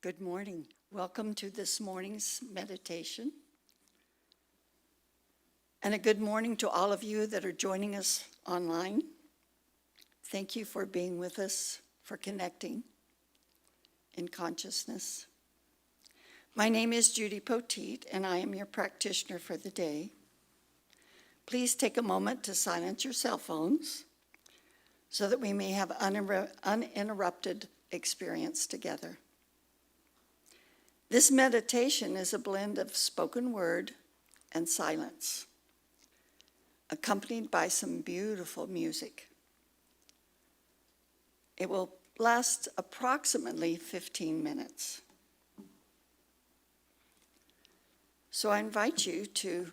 Good morning. Welcome to this morning's meditation. And a good morning to all of you that are joining us online. Thank you for being with us, for connecting in consciousness. My name is Judy Poteet, and I am your practitioner for the day. Please take a moment to silence your cell phones so that we may have uninterrupted experience together. This meditation is a blend of spoken word and silence, accompanied by some beautiful music. It will last approximately 15 minutes. So I invite you to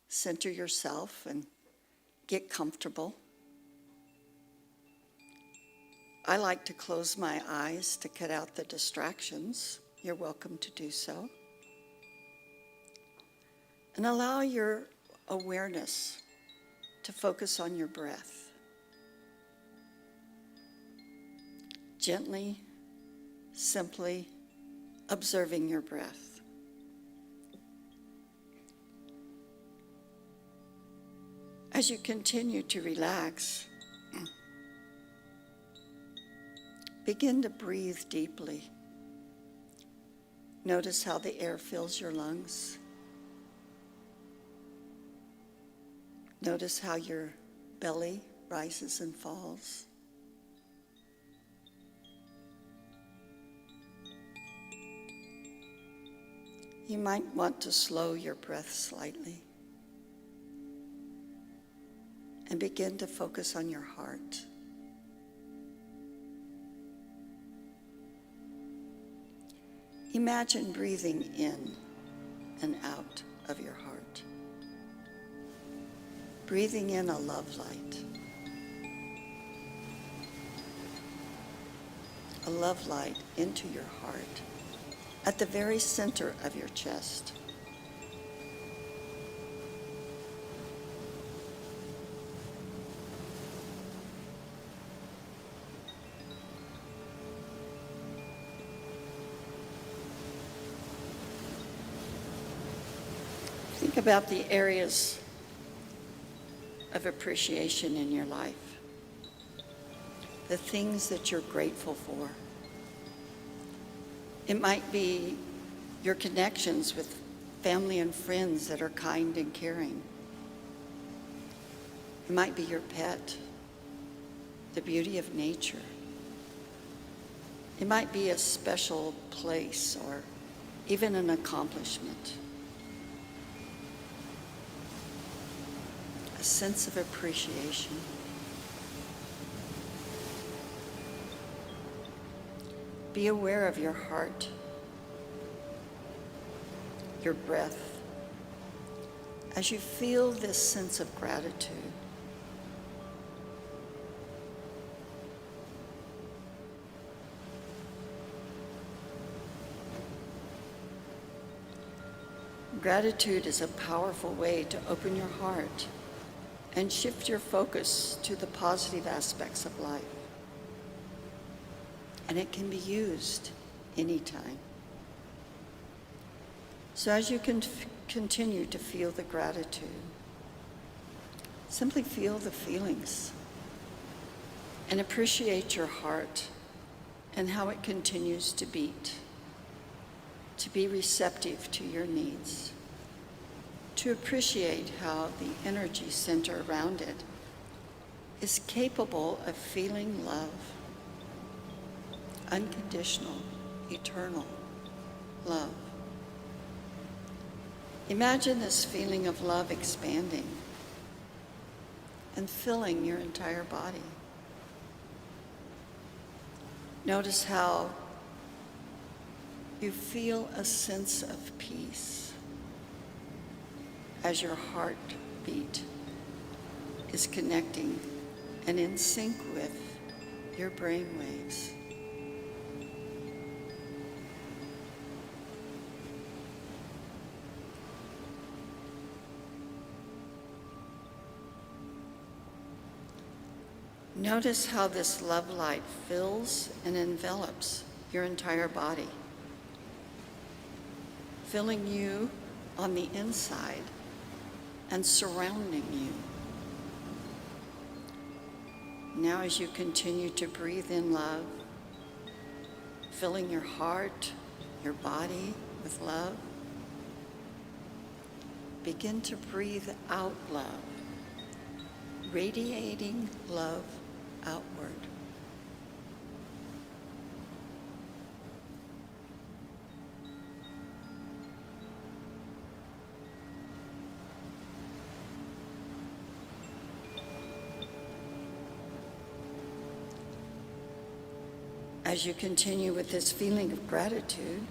center yourself and get comfortable. I like to close my eyes to cut out the distractions. You're welcome to do so. And allow your awareness to focus on your breath. Gently, simply observing your breath. As you continue to relax, begin to breathe deeply. Notice how the air fills your lungs. Notice how your belly rises and falls. You might want to slow your breath slightly and begin to focus on your heart. Imagine breathing in and out of your heart. Breathing in a love light. A love light into your heart at the very center of your chest. Think about the areas of appreciation in your life, the things that you're grateful for. It might be your connections with family and friends that are kind and caring. It might be your pet, the beauty of nature. It might be a special place or even an accomplishment. A sense of appreciation. Be aware of your heart, your breath, as you feel this sense of gratitude. Gratitude is a powerful way to open your heart and shift your focus to the positive aspects of life. And it can be used anytime. So as you can continue to feel the gratitude, simply feel the feelings and appreciate your heart and how it continues to beat, to be receptive to your needs, to appreciate how the energy center around it is capable of feeling love, unconditional, eternal love. Imagine this feeling of love expanding and filling your entire body. Notice how you feel a sense of peace as your heartbeat is connecting and in sync with your brain waves. Notice how this love light fills and envelops your entire body, filling you on the inside and surrounding you. Now as you continue to breathe in love, filling your heart, your body with love, begin to breathe out love, radiating love outward. As you continue with this feeling of gratitude,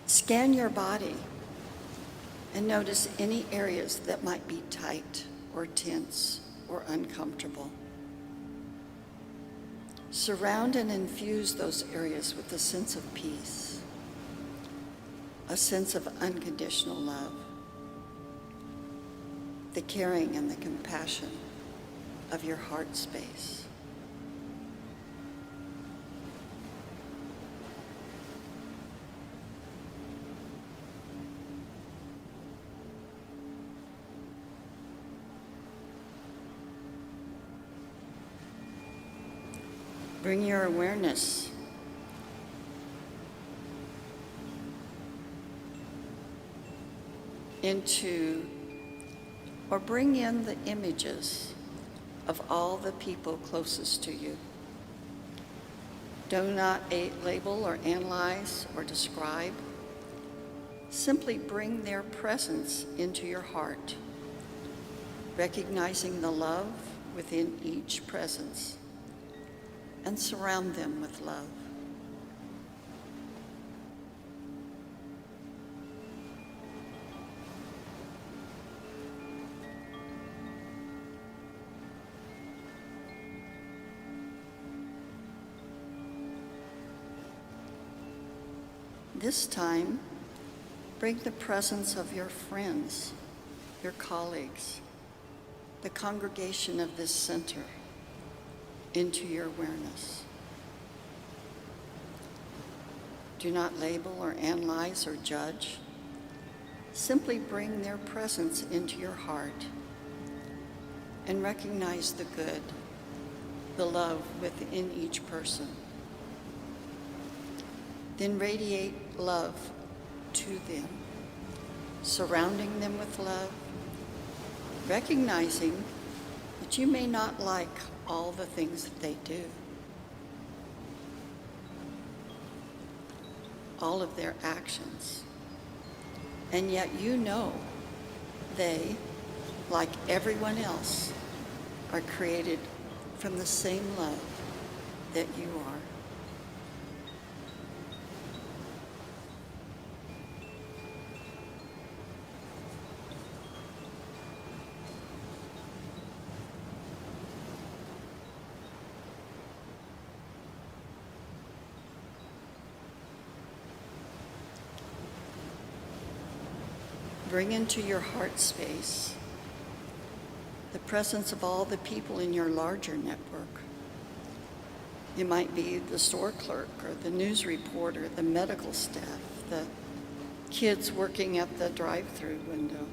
scan your body and notice any areas that might be tight or tense or uncomfortable. Surround and infuse those areas with a sense of peace, a sense of unconditional love, the caring and the compassion of your heart space. Bring your awareness into, or bring in the images of all the people closest to you. Do not label or analyze or describe. Simply bring their presence into your heart, recognizing the love within each presence, and surround them with love. This time, bring the presence of your friends, your colleagues, the congregation of this center into your awareness. Do not label or analyze or judge. Simply bring their presence into your heart and recognize the good, the love within each person. Then radiate love to them, surrounding them with love, recognizing that you may not like all the things that they do, all of their actions, and yet you know they, like everyone else, are created from the same love that you are. Bring into your heart space the presence of all the people in your larger network. It might be the store clerk or the news reporter, the medical staff, the kids working at the drive-through window.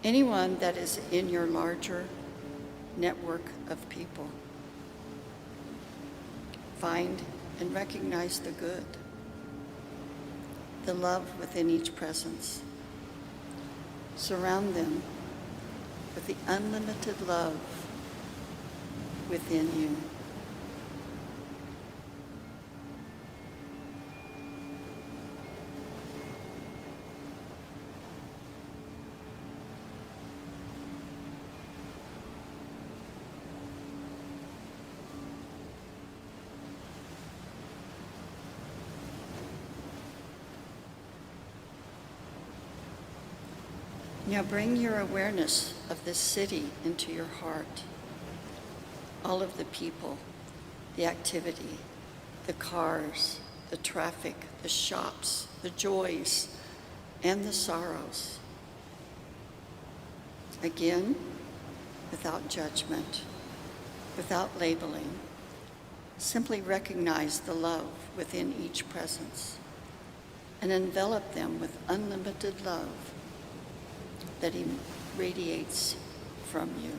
Anyone that is in your larger network of people. Find and recognize the good, the love within each presence. Surround them with the unlimited love within you. Now bring your awareness of this city into your heart. All of the people, the activity, the cars, the traffic, the shops, the joys, and the sorrows. Again, without judgment, without labeling, simply recognize the love within each presence and envelop them with unlimited love that radiates from you.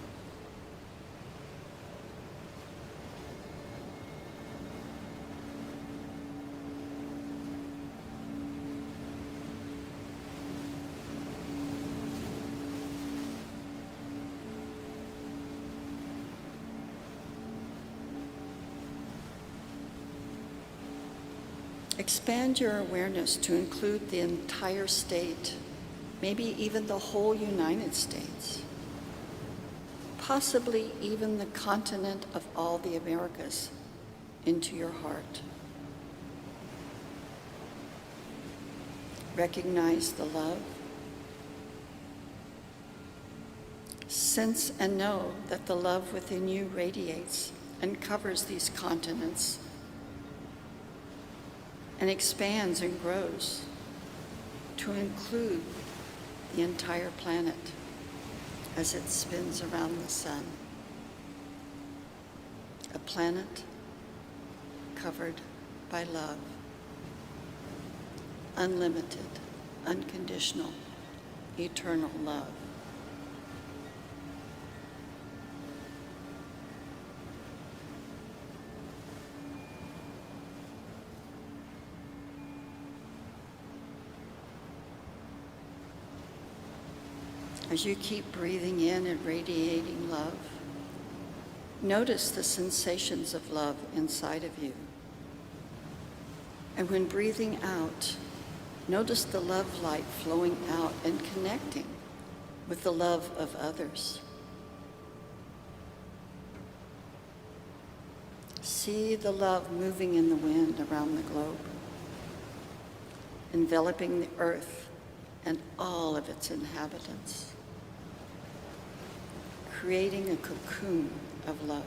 Expand your awareness to include the entire state, maybe even the whole United States, possibly even the continent of all the Americas, into your heart. Recognize the love. Sense and know that the love within you radiates and covers these continents and expands and grows to include the entire planet as it spins around the sun. A planet covered by love. Unlimited, unconditional, eternal love. As you keep breathing in and radiating love, notice the sensations of love inside of you. And when breathing out, notice the love light flowing out and connecting with the love of others. See the love moving in the wind around the globe, enveloping the earth and all of its inhabitants, creating a cocoon of love.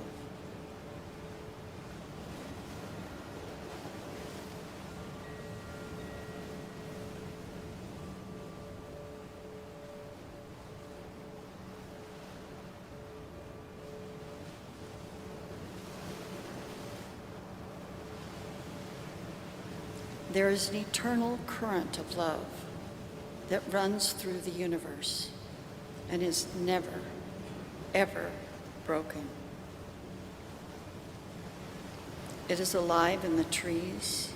There is an eternal current of love that runs through the universe and is never, ever broken. It is alive in the trees,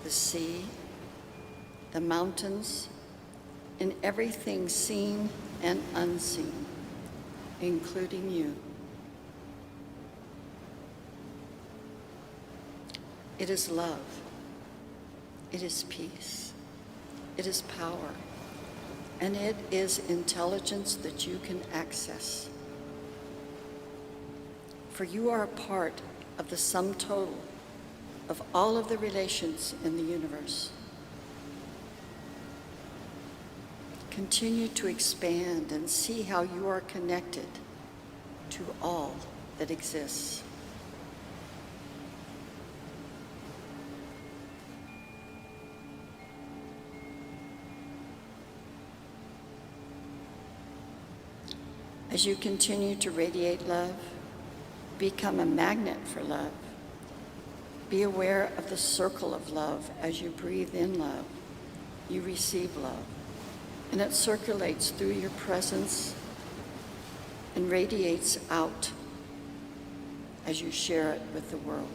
the sea, the mountains, in everything seen and unseen, including you. It is love. It is peace. It is power. And it is intelligence that you can access. For you are a part of the sum total of all of the relations in the universe. Continue to expand and see how you are connected to all that exists. As you continue to radiate love, become a magnet for love. Be aware of the circle of love. As you breathe in love, you receive love, and it circulates through your presence and radiates out as you share it with the world.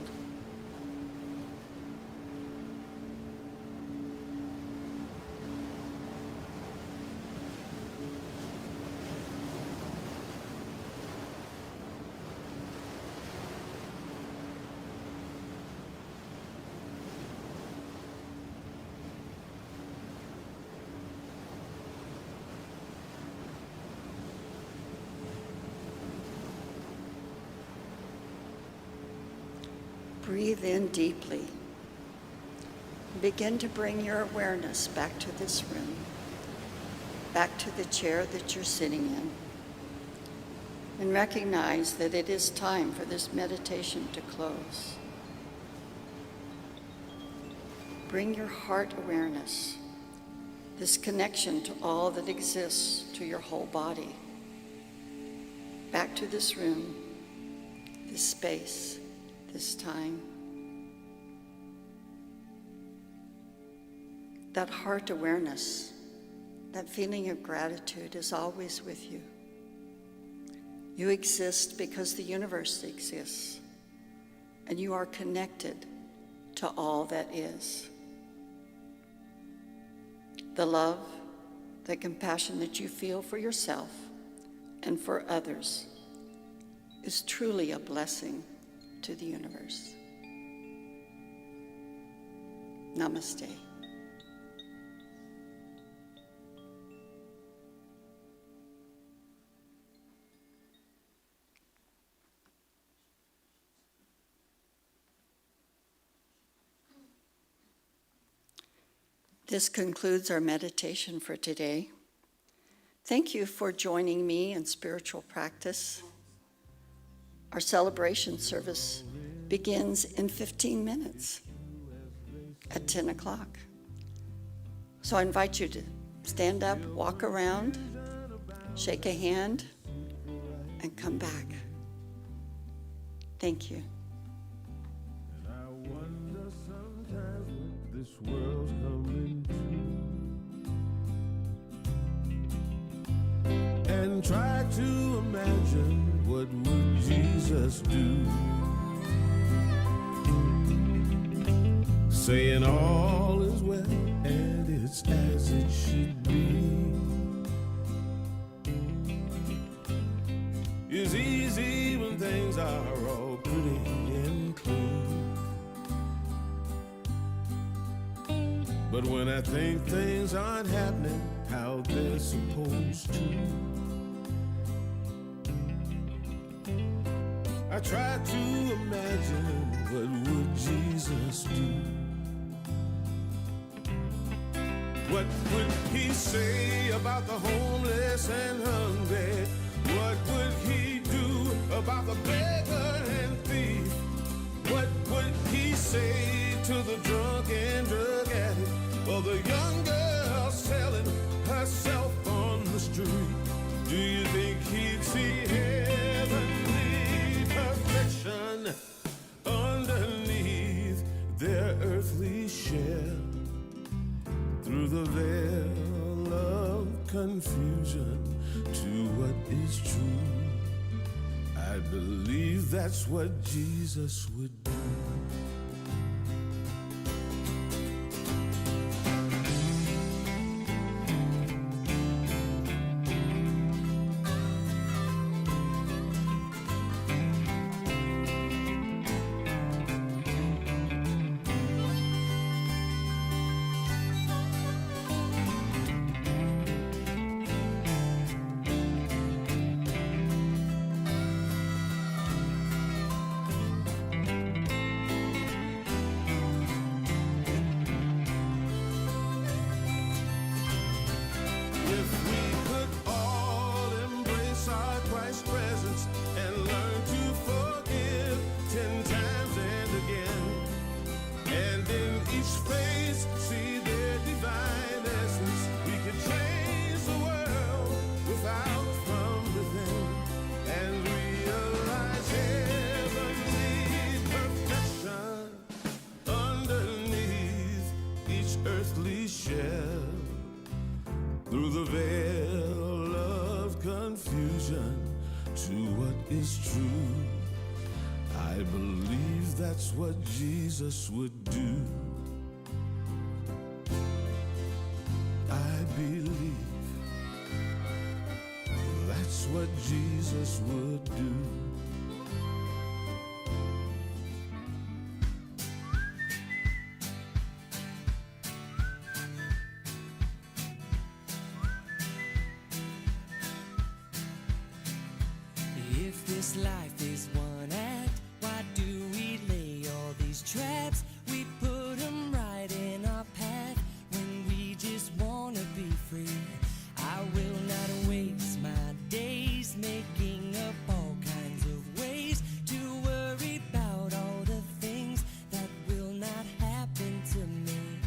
Breathe in deeply. Begin to bring your awareness back to this room, back to the chair that you're sitting in, and recognize that it is time for this meditation to close. Bring your heart awareness, this connection to all that exists, to your whole body, back to this room, this space, this time. that heart awareness, that feeling of gratitude is always with you. You exist because the universe exists, and you are connected to all that is. The love, the compassion that you feel for yourself and for others is truly a blessing to the universe. Namaste. This concludes our meditation for today. Thank you for joining me in spiritual practice. Our celebration service begins in 15 minutes at 10 o'clock. So I invite you to stand up, walk around, shake a hand, and come back. Thank you. And I wonder sometimes what this world's coming to, and try to imagine what would Jesus do, saying all is well and it's as it should be. It's easy when things are all pretty and clean, but when I think things aren't happening how they're supposed to, I try to imagine what would Jesus do. What would he say about the homeless and hungry? What would he do about the beggar and thief? What would he say to the drunk and drug addict, or the young girl selling herself on the street? Do you think he'd see heavenly perfection underneath their earthly shell? Through the veil of confusion to what is true, I believe that's what Jesus would do. Through the veil of confusion to what is true, I believe that's what Jesus would do. I believe that's what Jesus would do. If this life is one act, why do we lay all these traps? We put them right in our path when we just wanna be free. I will not waste my days making up all kinds of ways to worry about all the things that will not happen to me.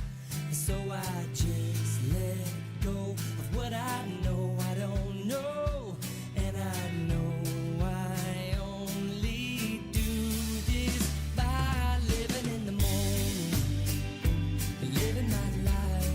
So I just let go of what I know I don't know, and I know I only do this by living in the moment, living my life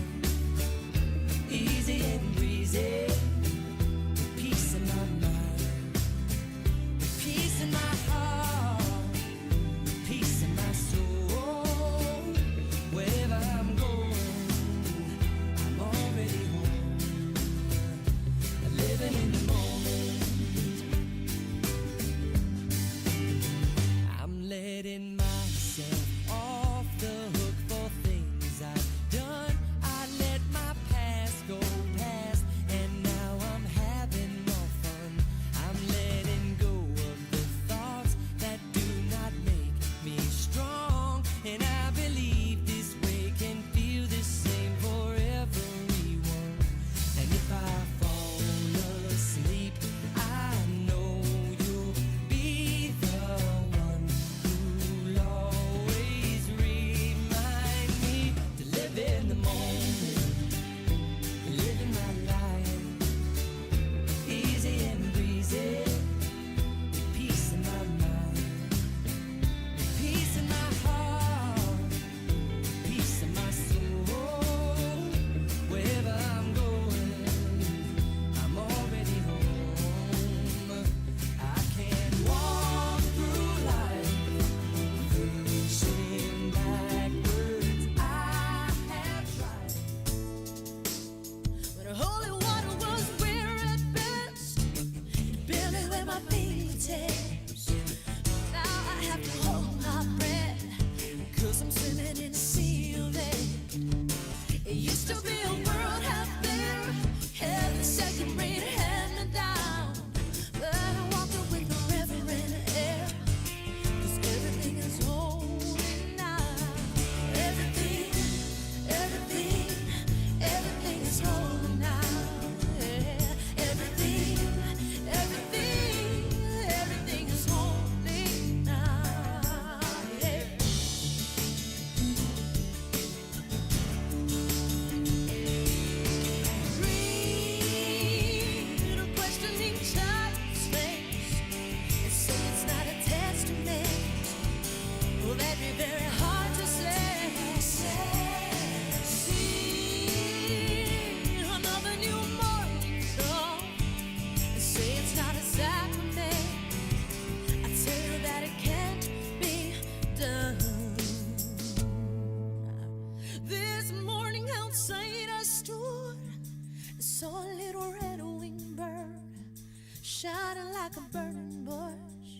shining like a burning bush,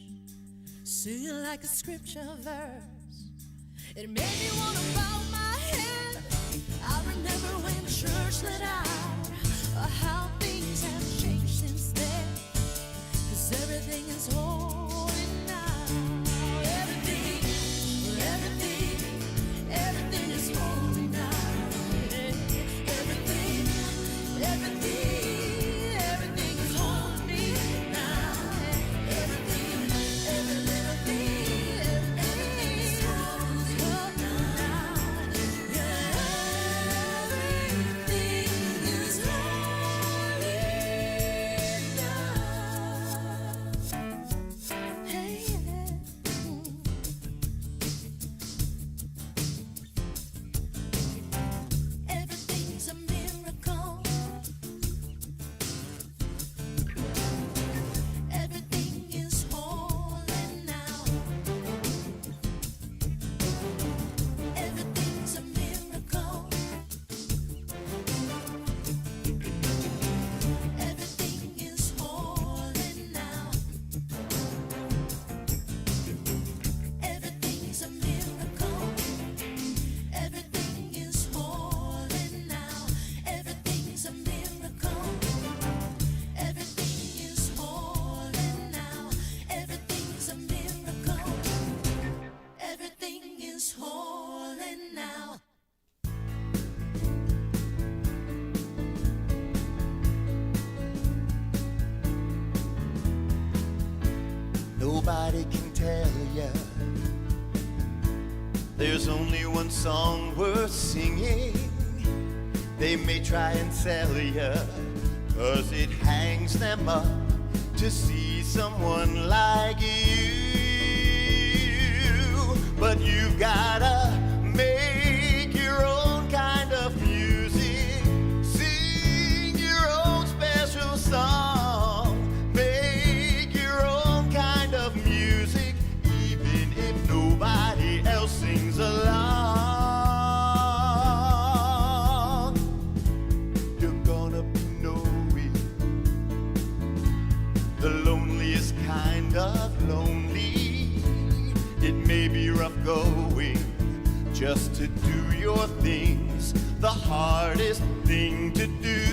singing like a scripture verse. It made me wanna bow my head. I remember when church let out, how things have changed since then. 'Cause everything is holy now. Everything is holy now. Everything is holy now. Everything, every little thing, everything is holy now. Yeah, everything is holy now. Hey, everything's a miracle. Everything is holy now. Everything's a miracle. Everything is holy now. Everything's a miracle. Everything is holy now. Everything's a miracle. Everything is holy now. Everything's a miracle. Everything is holy now. Nobody can tell ya there's only one song worth singing. They may try and sell ya, 'cause it hangs them up to see someone like you. But you've gotta make your own kind of music, sing your own special song, make your own kind of music, even if nobody else sings along. You're gonna be knowing the loneliest kind of lonely. It may be rough going just to do your things, the hardest thing to do.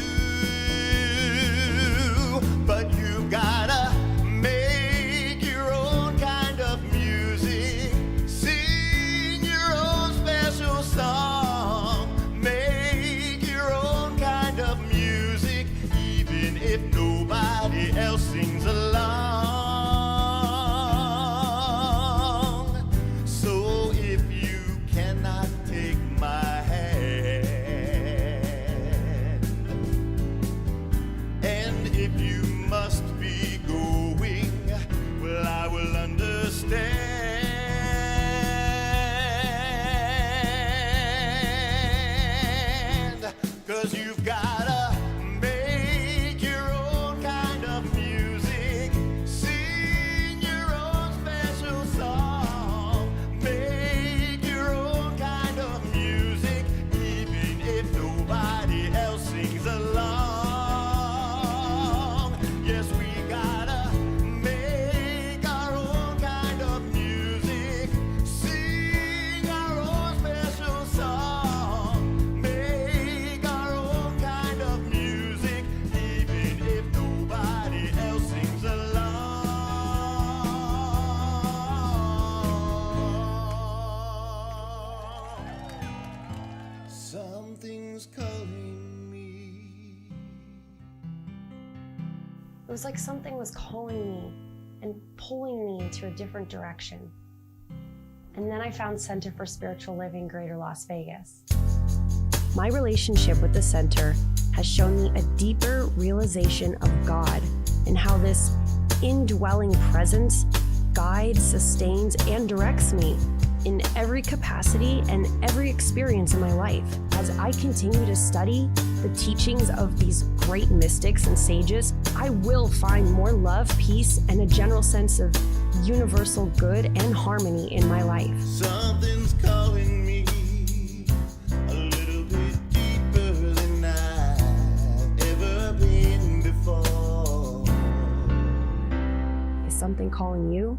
But you gotta make your own kind of music, sing your own special song, make your own kind of music, even if nobody else sings along. So if you cannot take my hand, and if you must be going, well, I will understand. 'Cause you've gotta make your own kind of music, sing your own special song, make your own kind of music, even if nobody else sings along. Yes, we gotta make our own kind of music, sing our own special song, make our own kind of music, even if nobody else sings along. Something's calling me. It was like something was calling me and pulling me into a different direction. And then I found Center for Spiritual Living Greater Las Vegas. My relationship with the center has shown me a deeper realization of God and how this indwelling presence guides, sustains, and directs me in every capacity and every experience in my life. As I continue to study the teachings of these great mystics and sages, I will find more love, peace, and a general sense of universal good and harmony in my life. Something's calling me a little bit deeper than I've ever been before. calling you?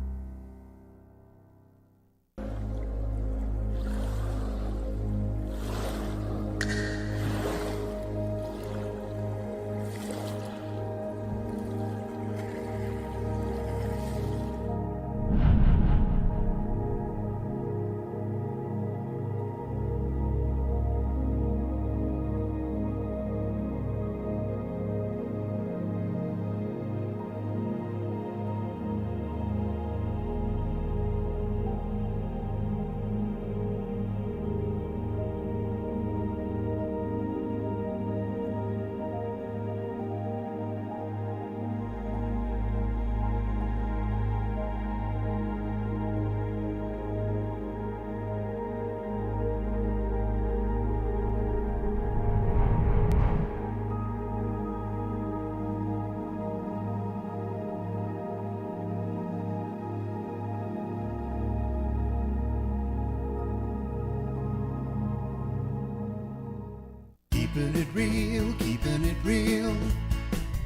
Keeping it real, keeping it real,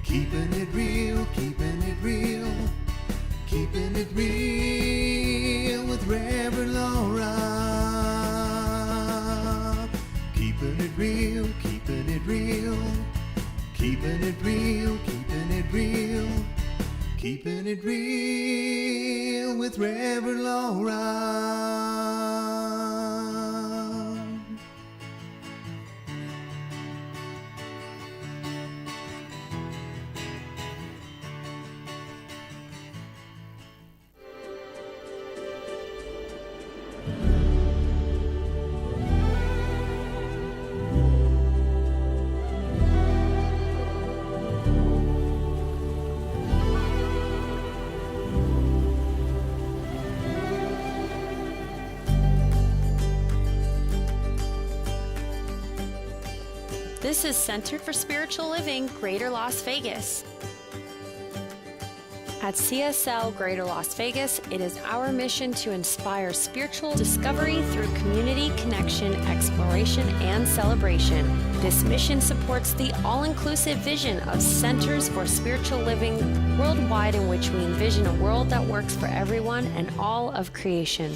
keeping it real, keeping it real, keeping it real with Reverend Laura. Keeping it real, keeping it real, keeping it real, keeping it real, keeping it real with Reverend Laura. This is Center for Spiritual Living, Greater Las Vegas. At CSL Greater Las Vegas, it is our mission to inspire spiritual discovery through community connection, exploration, and celebration. This mission supports the all-inclusive vision of Centers for Spiritual Living worldwide, in which we envision a world that works for everyone and all of creation.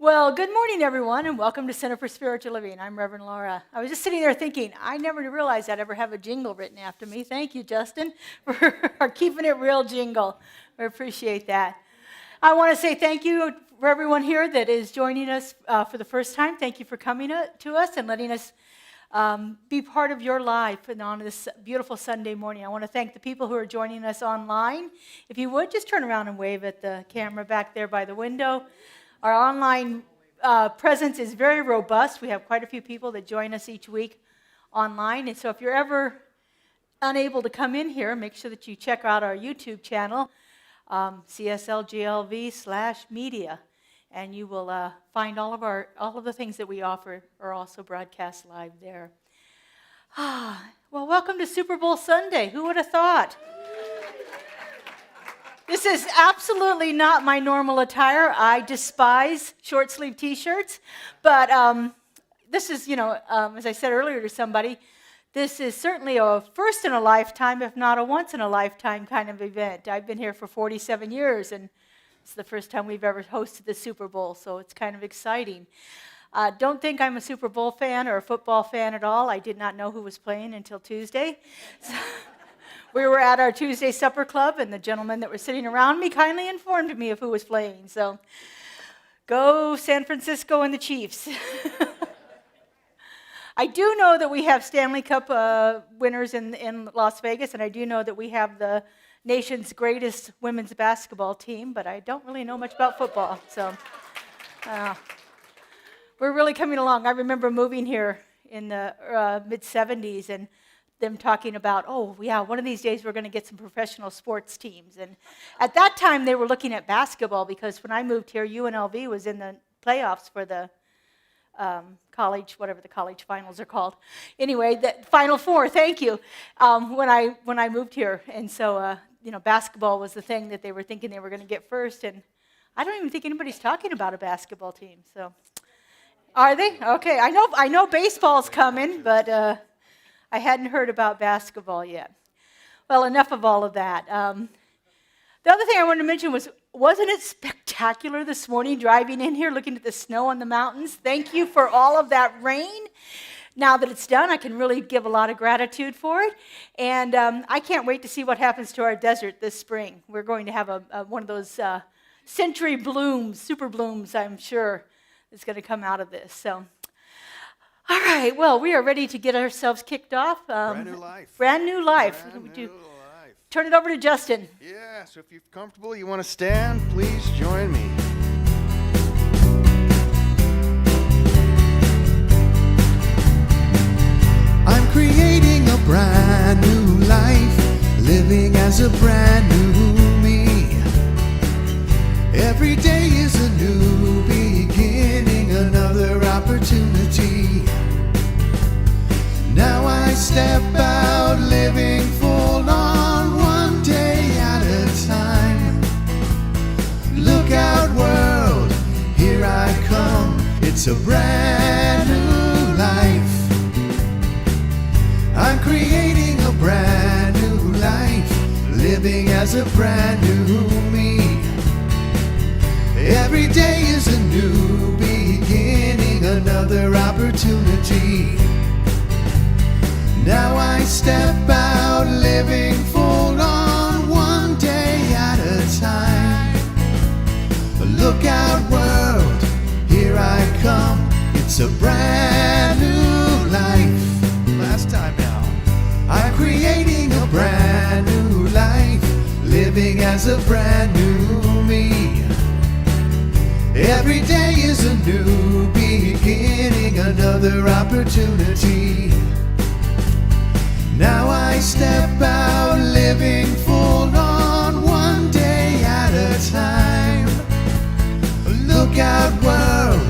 Well, good morning, everyone, and welcome to Center for Spiritual Living. I'm Reverend Laura. I was just sitting there thinking, I never realized I'd ever have a jingle written after me. Thank you, Justin, for our Keeping It Real jingle. I appreciate that. I want to say thank you for everyone here that is joining us for the first time. Thank you for coming to us and letting us be part of your life and on this beautiful Sunday morning. I want to thank the people who are joining us online. If you would, just turn around and wave at the camera back there by the window. Our online presence is very robust. We have quite a few people that join us each week online. And so if you're ever unable to come in here, make sure that you check out our YouTube channel, CSLGLV/media. And you will find all of the things that we offer are also broadcast live there. Well, welcome to Super Bowl Sunday. Who would have thought? This is absolutely not my normal attire. I despise short-sleeve T-shirts. But this is, as I said earlier to somebody, this is certainly a first-in-a-lifetime, if not a once-in-a-lifetime kind of event. I've been here for 47 years, and it's the first time we've ever hosted the Super Bowl, so it's kind of exciting. Don't think I'm a Super Bowl fan or a football fan at all. I did not know who was playing until Tuesday. So we were at our Tuesday supper club, and the gentlemen that were sitting around me kindly informed me of who was playing. So, go San Francisco and the Chiefs. I do know that we have Stanley Cup winners in Las Vegas, and I do know that we have the nation's greatest women's basketball team, but I don't really know much about football. So, we're really coming along. I remember moving here in the mid-'70s, and them talking about, one of these days we're going to get some professional sports teams. And at that time, they were looking at basketball, because when I moved here, UNLV was in the playoffs for the college, whatever the college finals are called. Anyway, the Final Four, thank you, when I moved here. And so, basketball was the thing that they were thinking they were going to get first. And I don't even think anybody's talking about a basketball team. So, are they? Okay, I know baseball's coming, but I hadn't heard about basketball yet. Well, enough of all of that. The other thing I wanted to mention wasn't it spectacular this morning driving in here, looking at the snow on the mountains? Thank you for all of that rain. Now that it's done, I can really give a lot of gratitude for it. And I can't wait to see what happens to our desert this spring. We're going to have one of those century blooms, super blooms, I'm sure, that's going to come out of this. So, all right, well, we are ready to get ourselves kicked off. Brand new life. Brand new life. Brand new life. Turn it over to Justin. Yeah, so if you're comfortable, you want to stand, please join me. I'm creating a brand new life, living as a brand new me. Every day is a new beginning, another opportunity. Now I step out living full on, one day at a time. Look out world, here I come, it's a brand new life. I'm creating a brand new life, living as a brand new me. Every day is a new beginning, another opportunity. Now I step out living full on, one day at a time. Look out world, here I come, it's a brand new life. Last time now. I'm creating a brand new life, living as a brand new me. Every day is a new beginning, another opportunity. Now I step out living full on, one day at a time. Look out world,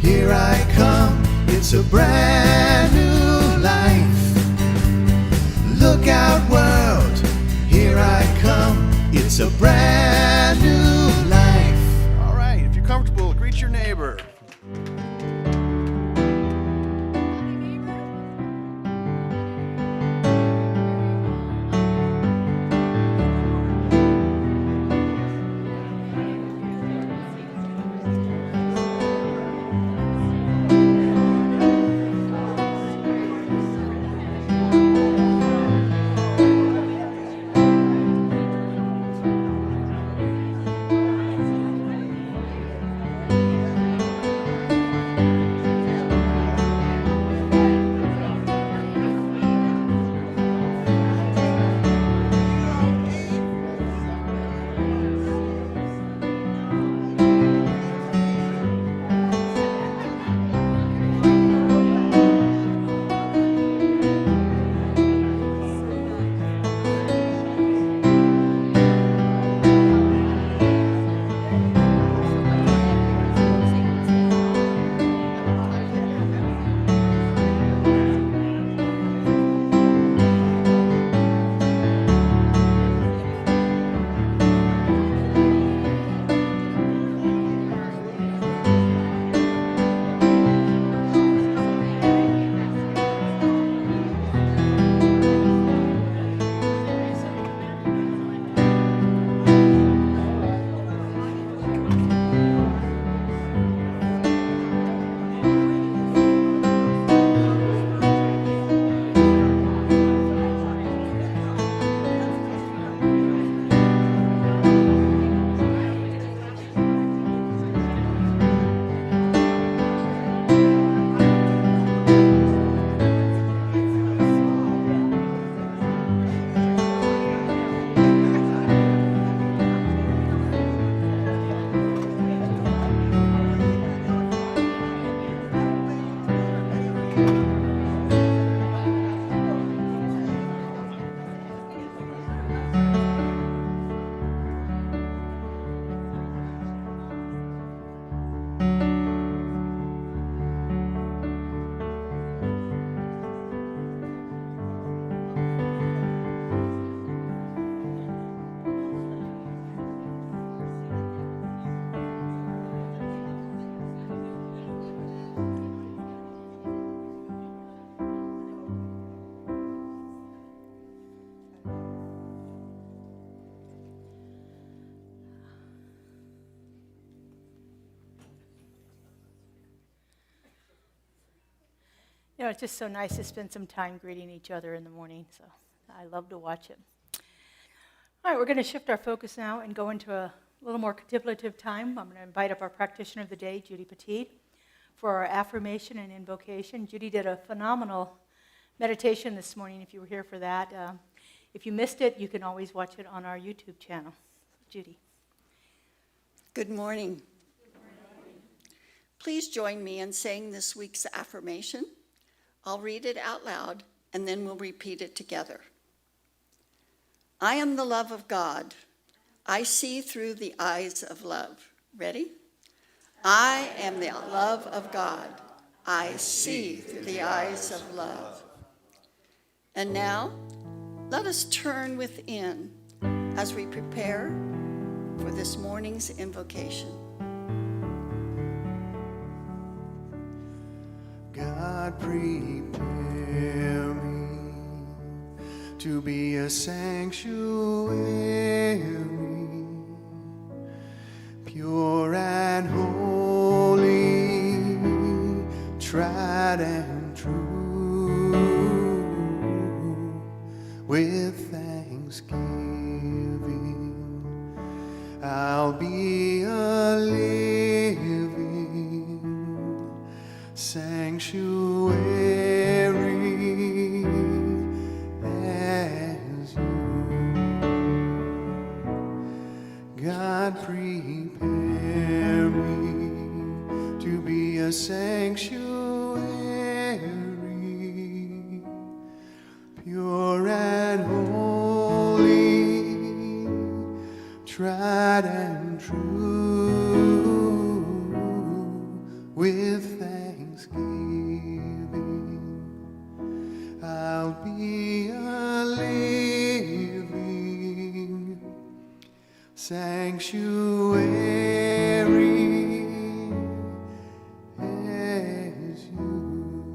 here I come, it's a brand new life. Look out world, here I come, it's a brand new life. All right, if you're comfortable, greet your neighbor. You know, it's just so nice to spend some time greeting each other in the morning, so I love to watch it. All right, we're going to shift our focus now and go into a little more contemplative time. I'm going to invite up our practitioner of the day, Judy Petit, for our affirmation and invocation. Judy did a phenomenal meditation this morning, if you were here for that. If you missed it, you can always watch it on our YouTube channel. Judy. Good morning. Please join me in saying this week's affirmation. I'll read it out loud, and then we'll repeat it together. I am the love of God. I see through the eyes of love. Ready? I am the love of God. I see through the eyes of love. And now, let us turn within as we prepare for this morning's invocation. God, prepare me to be a sanctuary, pure and holy, tried and true, with thanksgiving. I'll be a living sanctuary as you. God, prepare me to be a sanctuary, pure and holy, tried and true, with thanksgiving. I'll be a living sanctuary as you.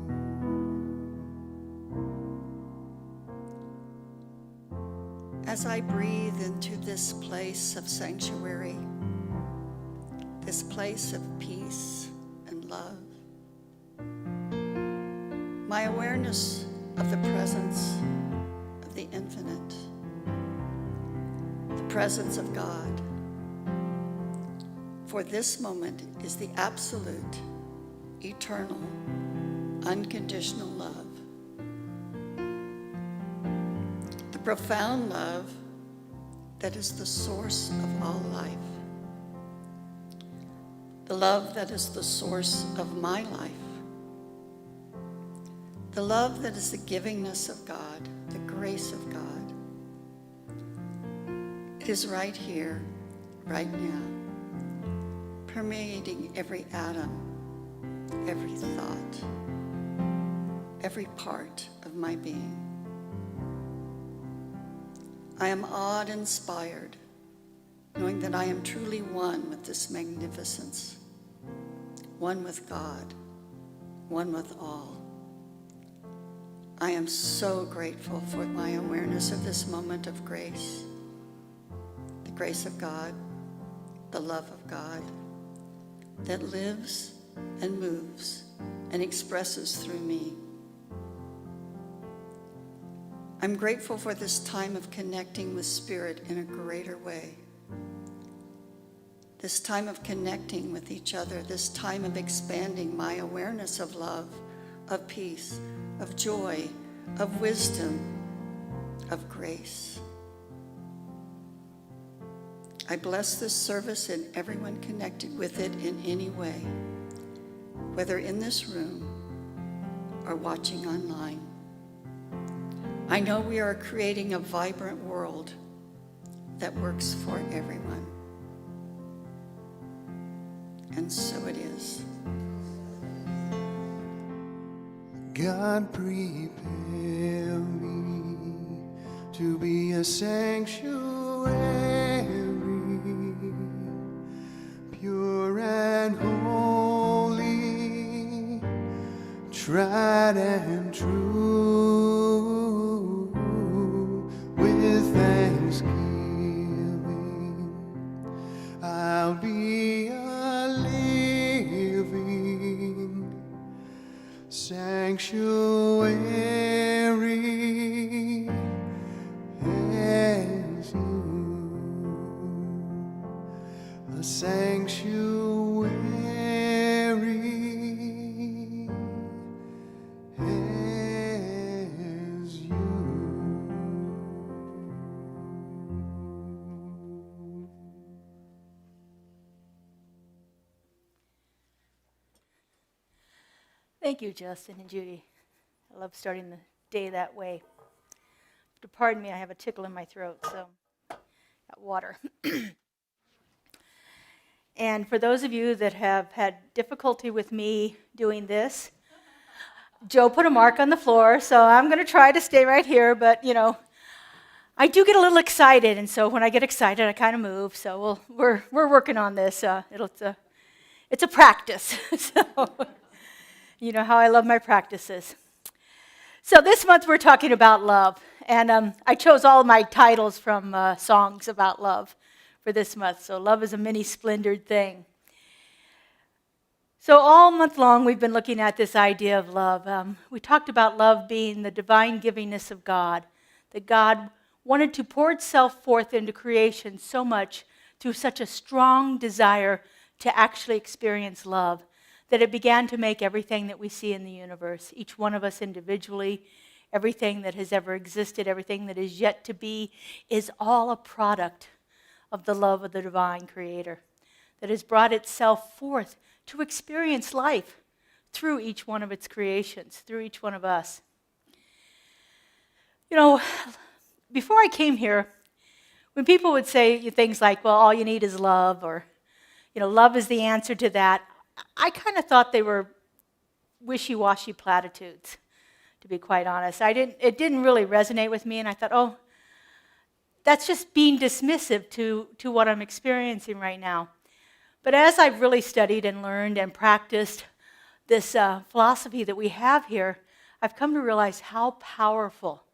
As I breathe into this place of sanctuary, this place of peace and love, my awareness of the presence of the infinite, the presence of God, for this moment is the absolute, eternal, unconditional love. The profound love that is the source of all life. The love that is the source of my life. The love that is the givingness of God, the grace of God. It is right here, right now, permeating every atom, every thought, every part of my being. I am awed and inspired, knowing that I am truly one with this magnificence, one with God, one with all. I am so grateful for my awareness of this moment of grace, the grace of God, the love of God that lives and moves and expresses through me. I'm grateful for this time of connecting with Spirit in a greater way. This time of connecting with each other, this time of expanding my awareness of love, of peace, of joy, of wisdom, of grace. I bless this service and everyone connected with it in any way, whether in this room or watching online. I know we are creating a vibrant world that works for everyone. And so it is. God, prepare me to be a sanctuary, pure and holy, tried and true, with thanksgiving. I'll be a living sanctuary sanctuary is you. A sanctuary is you. Thank you, Justin and Judy. I love starting the day that way. Pardon me, I have a tickle in my throat, so got water. And for those of you that have had difficulty with me doing this, Joe put a mark on the floor, so I'm going to try to stay right here, but, I do get a little excited, and so when I get excited, I kind of move, so we're working on this. It's a practice, so you know how I love my practices. So this month we're talking about love, and I chose all of my titles from songs about love for this month. So love is a mini splendored thing. So all month long we've been looking at this idea of love. We talked about love being the divine givingness of God, that God wanted to pour itself forth into creation so much through such a strong desire to actually experience love, that it began to make everything that we see in the universe, each one of us individually, everything that has ever existed, everything that is yet to be, is all a product of the love of the divine creator that has brought itself forth to experience life through each one of its creations, through each one of us. Before I came here, when people would say things like, well, all you need is love, or, love is the answer to that, I kind of thought they were wishy-washy platitudes, to be quite honest. It didn't really resonate with me, and I thought, oh, that's just being dismissive to what I'm experiencing right now. But as I've really studied and learned and practiced this philosophy that we have here, I've come to realize how powerful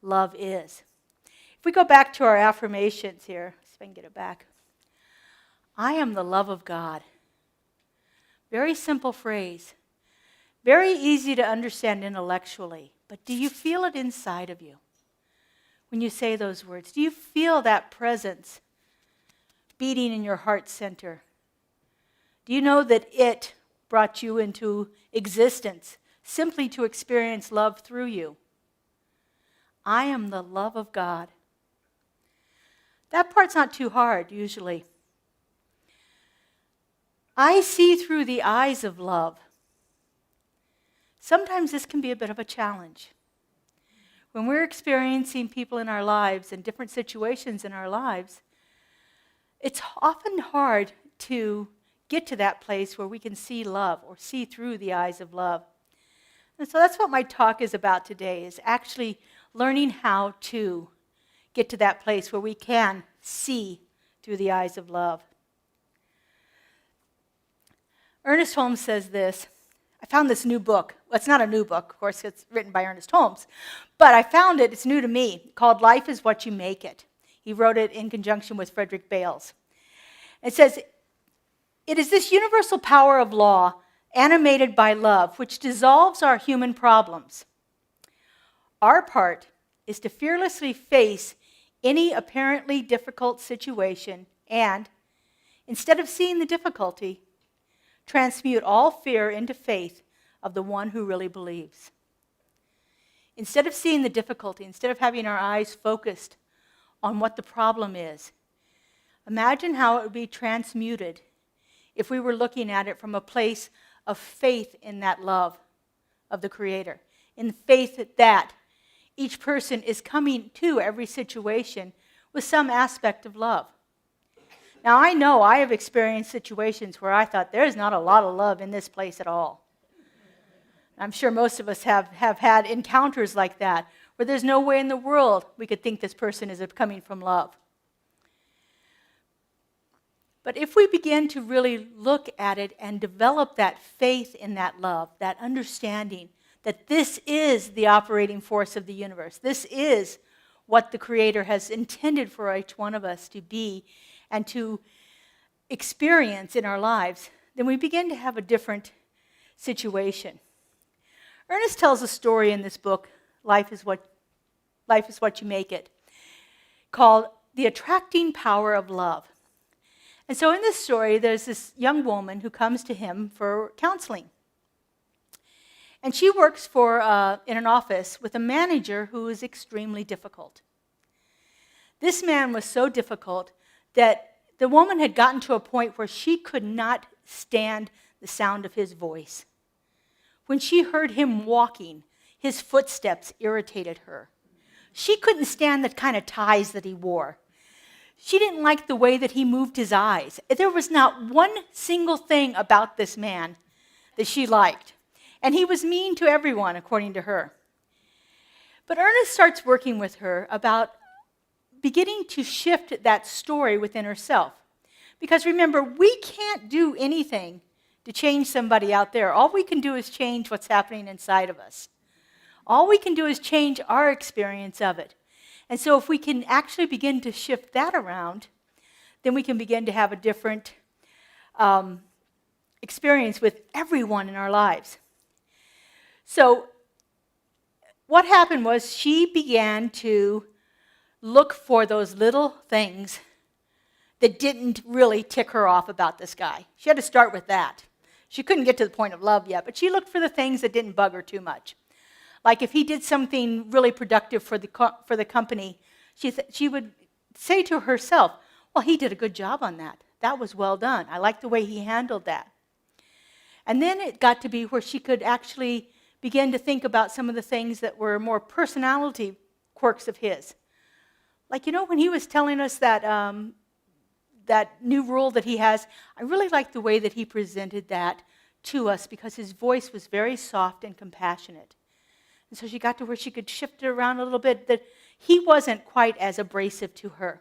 love is. If we go back to our affirmations here, see if I can get it back. I am the love of God. Very simple phrase. Very easy to understand intellectually, but do you feel it inside of you when you say those words? Do you feel that presence beating in your heart center? Do you know that it brought you into existence simply to experience love through you? I am the love of God. That part's not too hard, usually. I see through the eyes of love. Sometimes this can be a bit of a challenge. When we're experiencing people in our lives and different situations in our lives, it's often hard to get to that place where we can see love or see through the eyes of love. And so that's what my talk is about today, is actually learning how to get to that place where we can see through the eyes of love. Ernest Holmes says this. I found this new book. Well, it's not a new book, of course, it's written by Ernest Holmes. But I found it, it's new to me, called Life is What You Make It. He wrote it in conjunction with Frederick Bales. It says, it is this universal power of law, animated by love, which dissolves our human problems. Our part is to fearlessly face any apparently difficult situation and, instead of seeing the difficulty, transmute all fear into faith of the one who really believes. Instead of seeing the difficulty, instead of having our eyes focused on what the problem is, imagine how it would be transmuted if we were looking at it from a place of faith in that love of the Creator, in faith that each person is coming to every situation with some aspect of love. Now, I know I have experienced situations where I thought there's not a lot of love in this place at all. I'm sure most of us have had encounters like that, where there's no way in the world we could think this person is coming from love. But if we begin to really look at it and develop that faith in that love, that understanding that this is the operating force of the universe, this is what the Creator has intended for each one of us to be and to experience in our lives, then we begin to have a different situation. Ernest tells a story in this book, Life is What You Make It, called The Attracting Power of Love. And so in this story, there's this young woman who comes to him for counseling. And she works in an office with a manager who is extremely difficult. This man was so difficult that the woman had gotten to a point where she could not stand the sound of his voice. When she heard him walking, his footsteps irritated her. She couldn't stand the kind of ties that he wore. She didn't like the way that he moved his eyes. There was not one single thing about this man that she liked. And he was mean to everyone, according to her. But Ernest starts working with her about beginning to shift that story within herself. Because remember, we can't do anything to change somebody out there. All we can do is change what's happening inside of us. All we can do is change our experience of it. And so if we can actually begin to shift that around, then we can begin to have a different experience with everyone in our lives. So what happened was she began to look for those little things that didn't really tick her off about this guy. She had to start with that. She couldn't get to the point of love yet, but she looked for the things that didn't bug her too much. Like if he did something really productive for the company, she would say to herself, well, he did a good job on that. That was well done. I like the way he handled that. And then it got to be where she could actually begin to think about some of the things that were more personality quirks of his. Like, when he was telling us that that new rule that he has, I really liked the way that he presented that to us because his voice was very soft and compassionate. And so she got to where she could shift it around a little bit, that he wasn't quite as abrasive to her.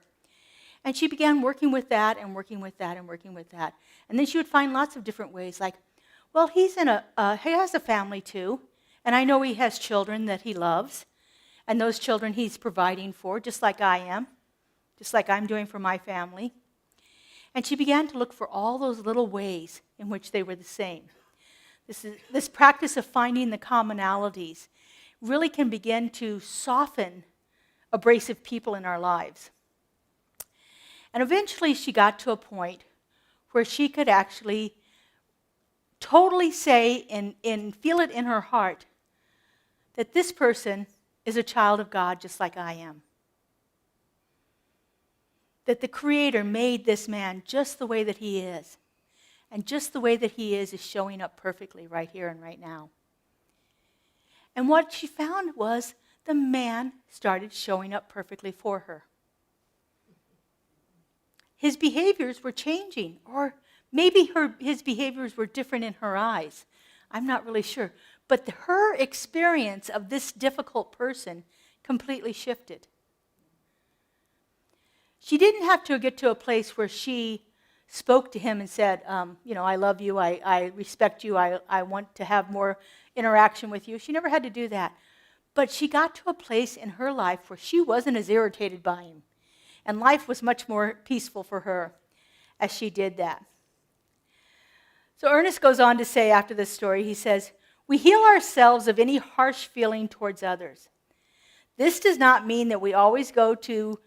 And she began working with that and working with that and working with that. And then she would find lots of different ways, like, well, he has a family too, and I know he has children that he loves, and those children he's providing for, just like I am, just like I'm doing for my family. And she began to look for all those little ways in which they were the same. This practice of finding the commonalities really can begin to soften abrasive people in our lives. And eventually she got to a point where she could actually totally say and feel it in her heart that this person is a child of God just like I am. That the Creator made this man just the way that he is. And just the way that he is showing up perfectly right here and right now. And what she found was the man started showing up perfectly for her. His behaviors were changing, or maybe his behaviors were different in her eyes. I'm not really sure. But her experience of this difficult person completely shifted. She didn't have to get to a place where she spoke to him and said, I love you, I respect you, I want to have more interaction with you. She never had to do that. But she got to a place in her life where she wasn't as irritated by him. And life was much more peaceful for her as she did that. So Ernest goes on to say after this story, he says, we heal ourselves of any harsh feeling towards others. This does not mean that we always go to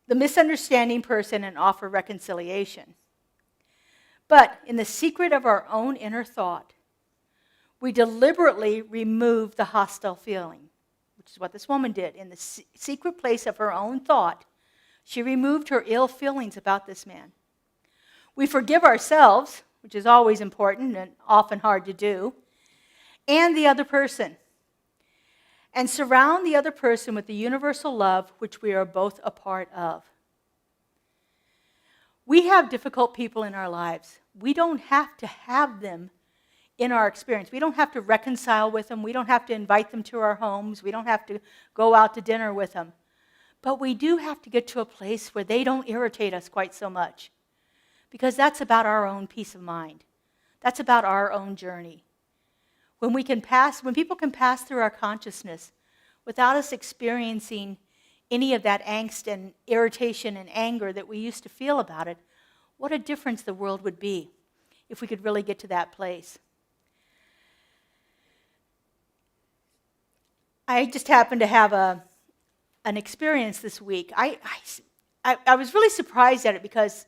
the misunderstanding person and offer reconciliation. But in the secret of our own inner thought, we deliberately remove the hostile feeling, which is what this woman did. In the secret place of her own thought, she removed her ill feelings about this man. We forgive ourselves, which is always important and often hard to do, and the other person, and surround the other person with the universal love which we are both a part of. We have difficult people in our lives. We don't have to have them in our experience. We don't have to reconcile with them. We don't have to invite them to our homes. We don't have to go out to dinner with them. But we do have to get to a place where they don't irritate us quite so much, because that's about our own peace of mind. That's about our own journey. When people can pass through our consciousness without us experiencing any of that angst and irritation and anger that we used to feel about it, what a difference the world would be if we could really get to that place. I just happened to have an experience this week. I was really surprised at it because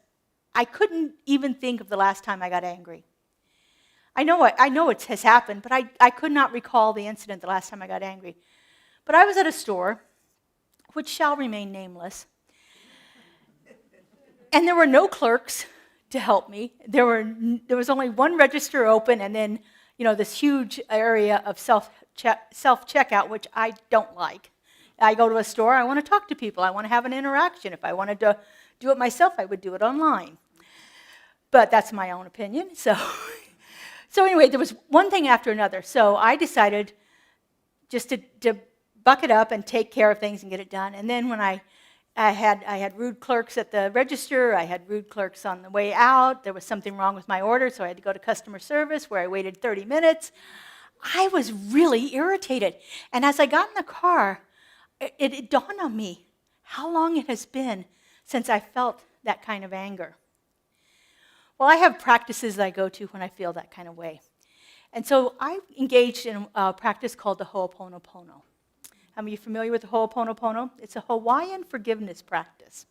I couldn't even think of the last time I got angry. I know it has happened, but I could not recall the incident the last time I got angry. But I was at a store, which shall remain nameless, and there were no clerks to help me. There was only one register open, and then this huge area of self-checkout, which I don't like. I go to a store, I want to talk to people, I want to have an interaction. If I wanted to do it myself, I would do it online. But that's my own opinion. So anyway, there was one thing after another. So I decided just to buck it up and take care of things and get it done. And then when I had rude clerks at the register, I had rude clerks on the way out. There was something wrong with my order, so I had to go to customer service where I waited 30 minutes. I was really irritated. And as I got in the car, it dawned on me how long it has been since I felt that kind of anger. Well, I have practices that I go to when I feel that kind of way. And so I engaged in a practice called the Ho'oponopono. Are you familiar with the Ho'oponopono? It's a Hawaiian forgiveness practice.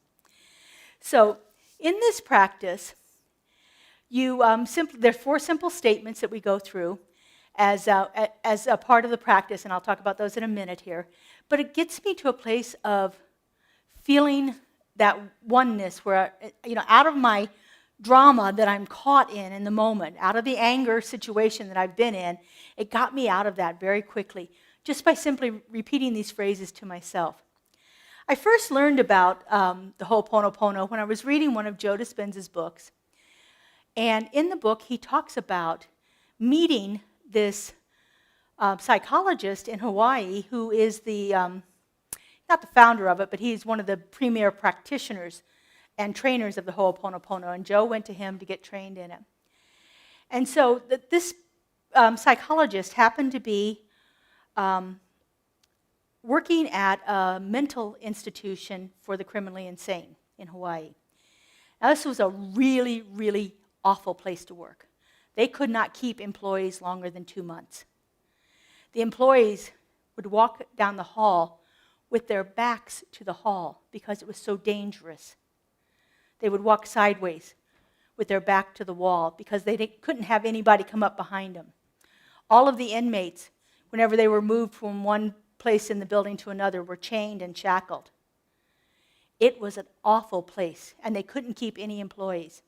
So in this practice, there are 4 simple statements that we go through as a part of the practice, and I'll talk about those in a minute here. But it gets me to a place of feeling that oneness where, out of my drama that I'm caught in the moment, out of the anger situation that I've been in, it got me out of that very quickly, just by simply repeating these phrases to myself. I first learned about the Ho'oponopono when I was reading one of Joe Dispenza's books. And in the book, he talks about meeting this psychologist in Hawaii who is not the founder of it, but he's one of the premier practitioners and trainers of the Ho'oponopono, and Joe went to him to get trained in it. And so this psychologist happened to be working at a mental institution for the criminally insane in Hawaii. Now, this was a really, really awful place to work. They could not keep employees longer than 2 months. The employees would walk down the hall with their backs to the hall because it was so dangerous. They would walk sideways with their back to the wall because they couldn't have anybody come up behind them. All of the inmates, whenever they were moved from one place in the building to another, were chained and shackled. It was an awful place, and they couldn't keep any employees.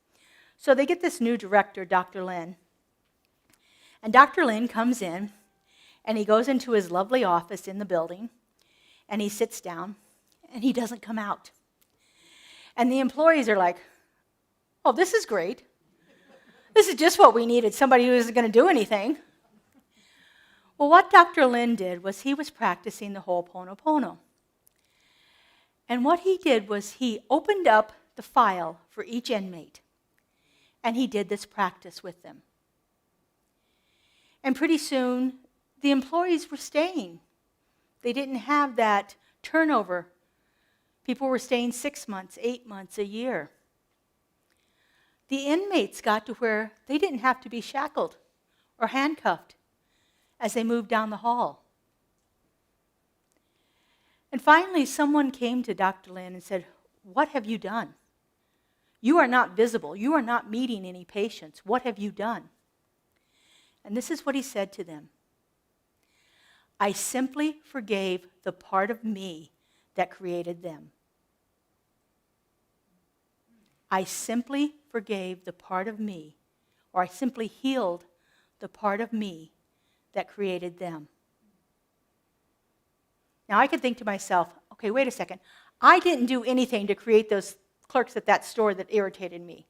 So they get this new director, Dr. Lin. And Dr. Lin comes in, and he goes into his lovely office in the building, and he sits down, and he doesn't come out. And the employees are like, oh, this is great. This is just what we needed, somebody who isn't going to do anything. Well, what Dr. Lin did was he was practicing the Ho'oponopono. And what he did was he opened up the file for each inmate, and he did this practice with them. And pretty soon, the employees were staying. They didn't have that turnover. People were staying 6 months, 8 months, a year. The inmates got to where they didn't have to be shackled or handcuffed as they moved down the hall. And finally, someone came to Dr. Lin and said, what have you done? You are not visible. You are not meeting any patients. What have you done? And this is what he said to them. I simply forgave the part of me that created them. I simply forgave the part of me, or I simply healed the part of me that created them. Now I could think to myself, okay, wait a second. I didn't do anything to create those clerks at that store that irritated me.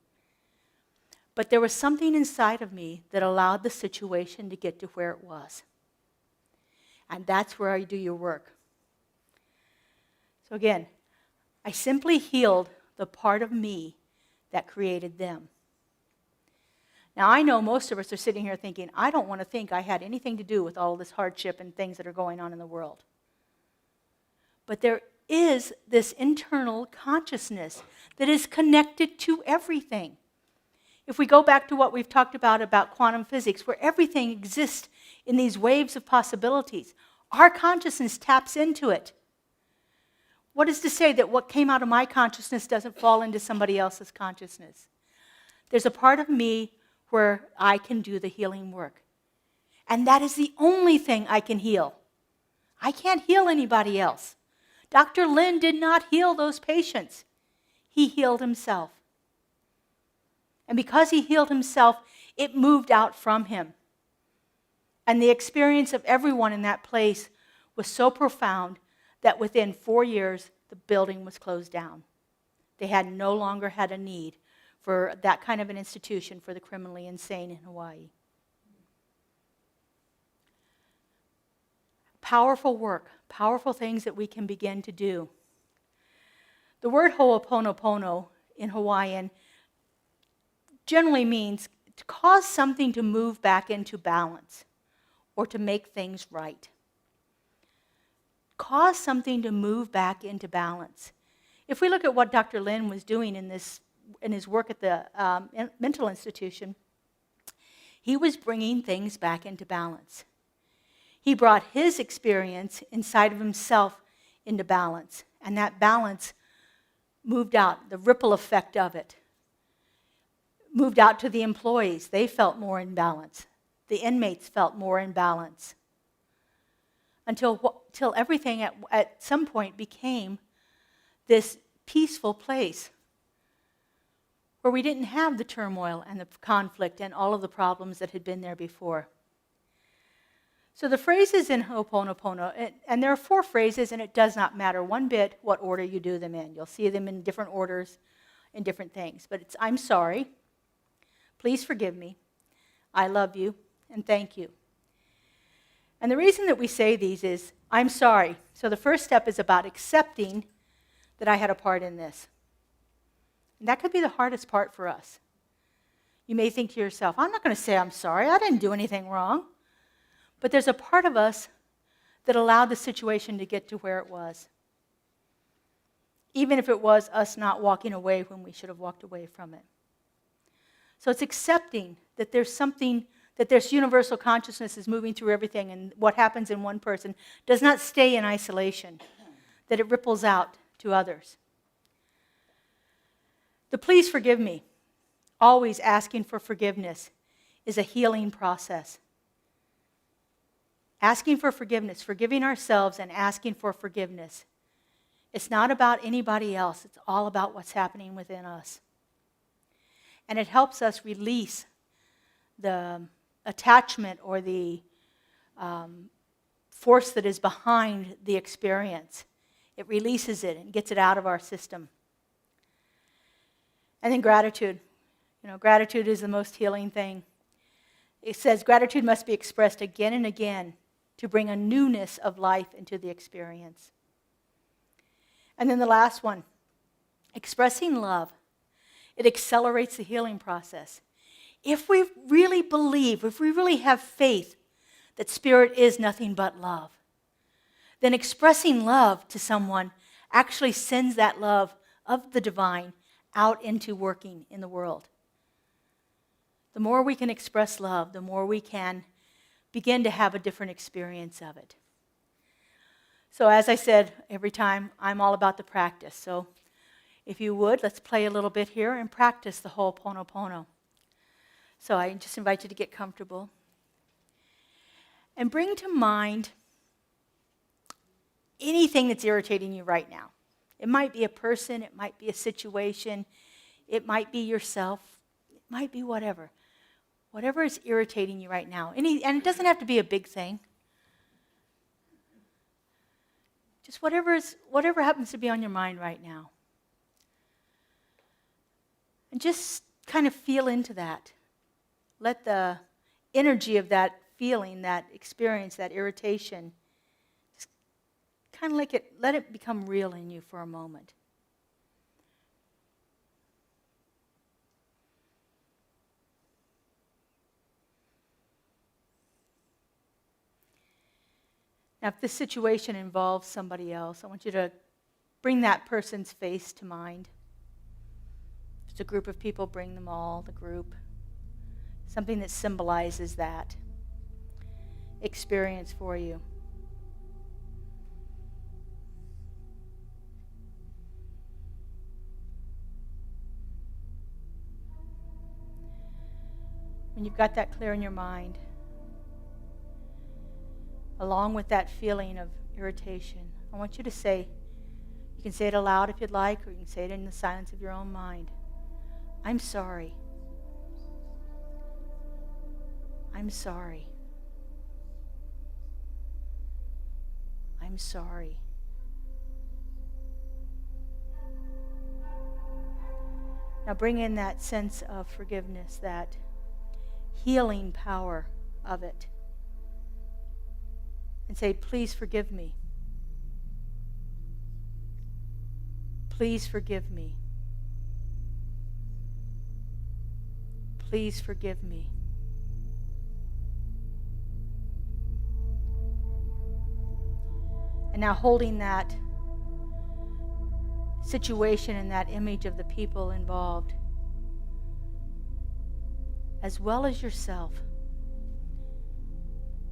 But there was something inside of me that allowed the situation to get to where it was. And that's where you do your work. So again, I simply healed the part of me that created them. Now, I know most of us are sitting here thinking, I don't want to think I had anything to do with all this hardship and things that are going on in the world. But there is this internal consciousness that is connected to everything. If we go back to what we've talked about quantum physics, where everything exists in these waves of possibilities, Our consciousness taps into it. What is to say that what came out of my consciousness doesn't fall into somebody else's consciousness? There's a part of me where I can do the healing work. And that is the only thing I can heal. I can't heal anybody else. Dr. Lin did not heal those patients. He healed himself. And because he healed himself, it moved out from him. And the experience of everyone in that place was so profound that within 4 years, the building was closed down. They had no longer had a need for that kind of an institution for the criminally insane in Hawaii. Powerful work, powerful things that we can begin to do. The word ho'oponopono in Hawaiian generally means to cause something to move back into balance or to make things right. Cause something to move back into balance. If we look at what Dr. Lin was doing in his work at the mental institution, he was bringing things back into balance. He brought his experience inside of himself into balance, and that balance moved out, the ripple effect of it moved out to the employees. They felt more in balance. The inmates felt more in balance. Until everything at some point became this peaceful place where we didn't have the turmoil and the conflict and all of the problems that had been there before. So the phrases in Ho'oponopono, and there are 4 phrases, and it does not matter one bit what order you do them in. You'll see them in different orders in different things. But it's, I'm sorry, please forgive me, I love you, and thank you. And the reason that we say these is, I'm sorry. So the first step is about accepting that I had a part in this. And that could be the hardest part for us. You may think to yourself, I'm not going to say I'm sorry, I didn't do anything wrong. But there's a part of us that allowed the situation to get to where it was. Even if it was us not walking away when we should have walked away from it. So it's accepting that there's something, that this universal consciousness is moving through everything, and what happens in one person does not stay in isolation, that it ripples out to others. The please forgive me, always asking for forgiveness, is a healing process. Asking for forgiveness, forgiving ourselves and asking for forgiveness. It's not about anybody else. It's all about what's happening within us. And it helps us release the attachment or the force that is behind the experience. It releases it and gets it out of our system. And then gratitude. You know, gratitude is the most healing thing. It says gratitude must be expressed again and again to bring a newness of life into the experience. And then the last one, expressing love. It accelerates the healing process. If we really believe, if we really have faith that Spirit is nothing but love, then expressing love to someone actually sends that love of the divine out into working in the world. The more we can express love, the more we can begin to have a different experience of it. So as I said, every time, I'm all about the practice. So if you would, let's play a little bit here and practice the Ho'oponopono. So I just invite you to get comfortable. And bring to mind anything that's irritating you right now. It might be a person, it might be a situation, it might be yourself, it might be whatever. Whatever is irritating you right now. And it doesn't have to be a big thing. Just whatever happens to be on your mind right now. And just kind of feel into that. Let the energy of that feeling, that experience, that irritation, just kind of let it become real in you for a moment. Now, if this situation involves somebody else, I want you to bring that person's face to mind. If it's a group of people, bring them all, the group. Something that symbolizes that experience for you. when you've got that clear in your mind, along with that feeling of irritation, I want you to say, you can say it aloud if you'd like, or you can say it in the silence of your own mind. I'm sorry. I'm sorry. I'm sorry. Now bring in that sense of forgiveness, that healing power of it. And say, please forgive me. Please forgive me. Please forgive me. And now holding that situation and that image of the people involved, as well as yourself,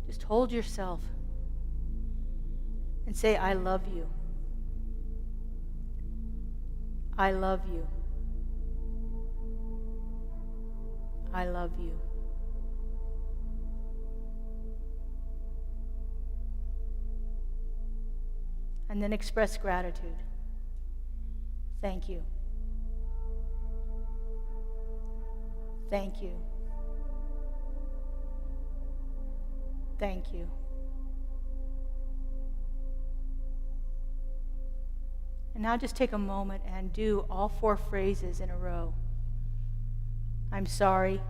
just hold yourself and say, I love you. I love you. I love you. And then express gratitude. Thank you. Thank you. Thank you. And now just take a moment and do all 4 phrases in a row. I'm sorry.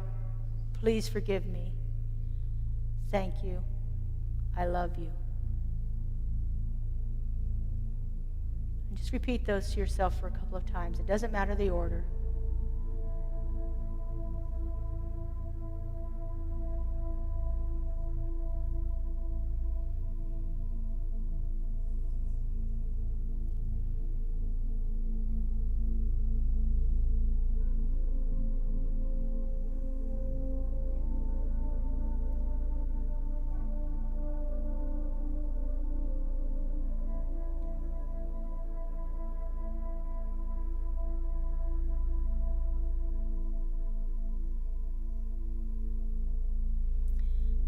Please forgive me. Thank you. I love you. And just repeat those to yourself for a couple of times. It doesn't matter the order.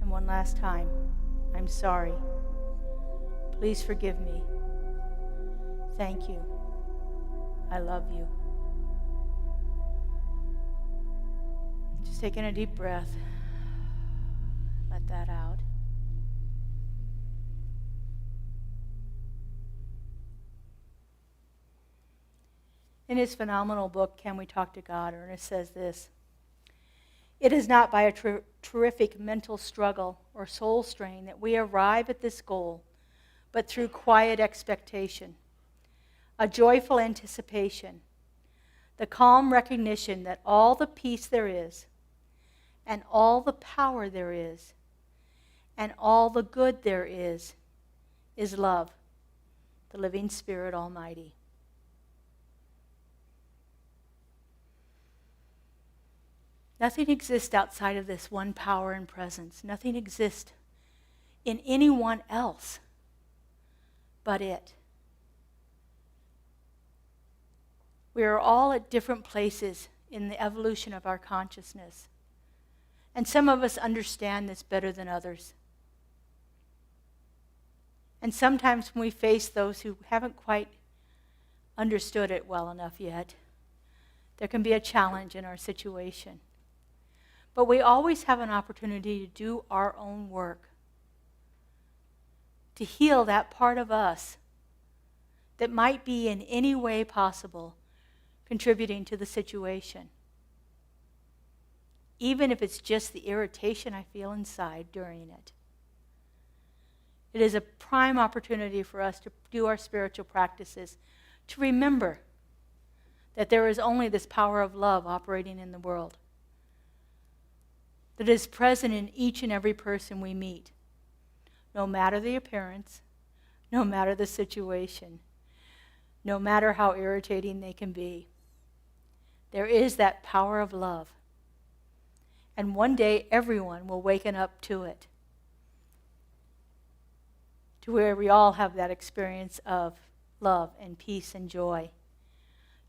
One last time. I'm sorry. Please forgive me. Thank you. I love you. Just taking a deep breath. Let that out. In his phenomenal book, Can We Talk to God?, Ernest says this: it is not by a terrific mental struggle or soul strain that we arrive at this goal, but through quiet expectation, a joyful anticipation, the calm recognition that all the peace there is, and all the power there is, and all the good there is love, the living Spirit Almighty. Nothing exists outside of this one power and presence. Nothing exists in anyone else but it. We are all at different places in the evolution of our consciousness. And some of us understand this better than others. And sometimes when we face those who haven't quite understood it well enough yet, there can be a challenge in our situation. But we always have an opportunity to do our own work, to heal that part of us that might be in any way possible contributing to the situation. Even if it's just the irritation I feel inside during it. It is a prime opportunity for us to do our spiritual practices, to remember that there is only this power of love operating in the world, that is present in each and every person we meet, no matter the appearance, no matter the situation, no matter how irritating they can be. There is that power of love. And one day everyone will waken up to it, to where we all have that experience of love and peace and joy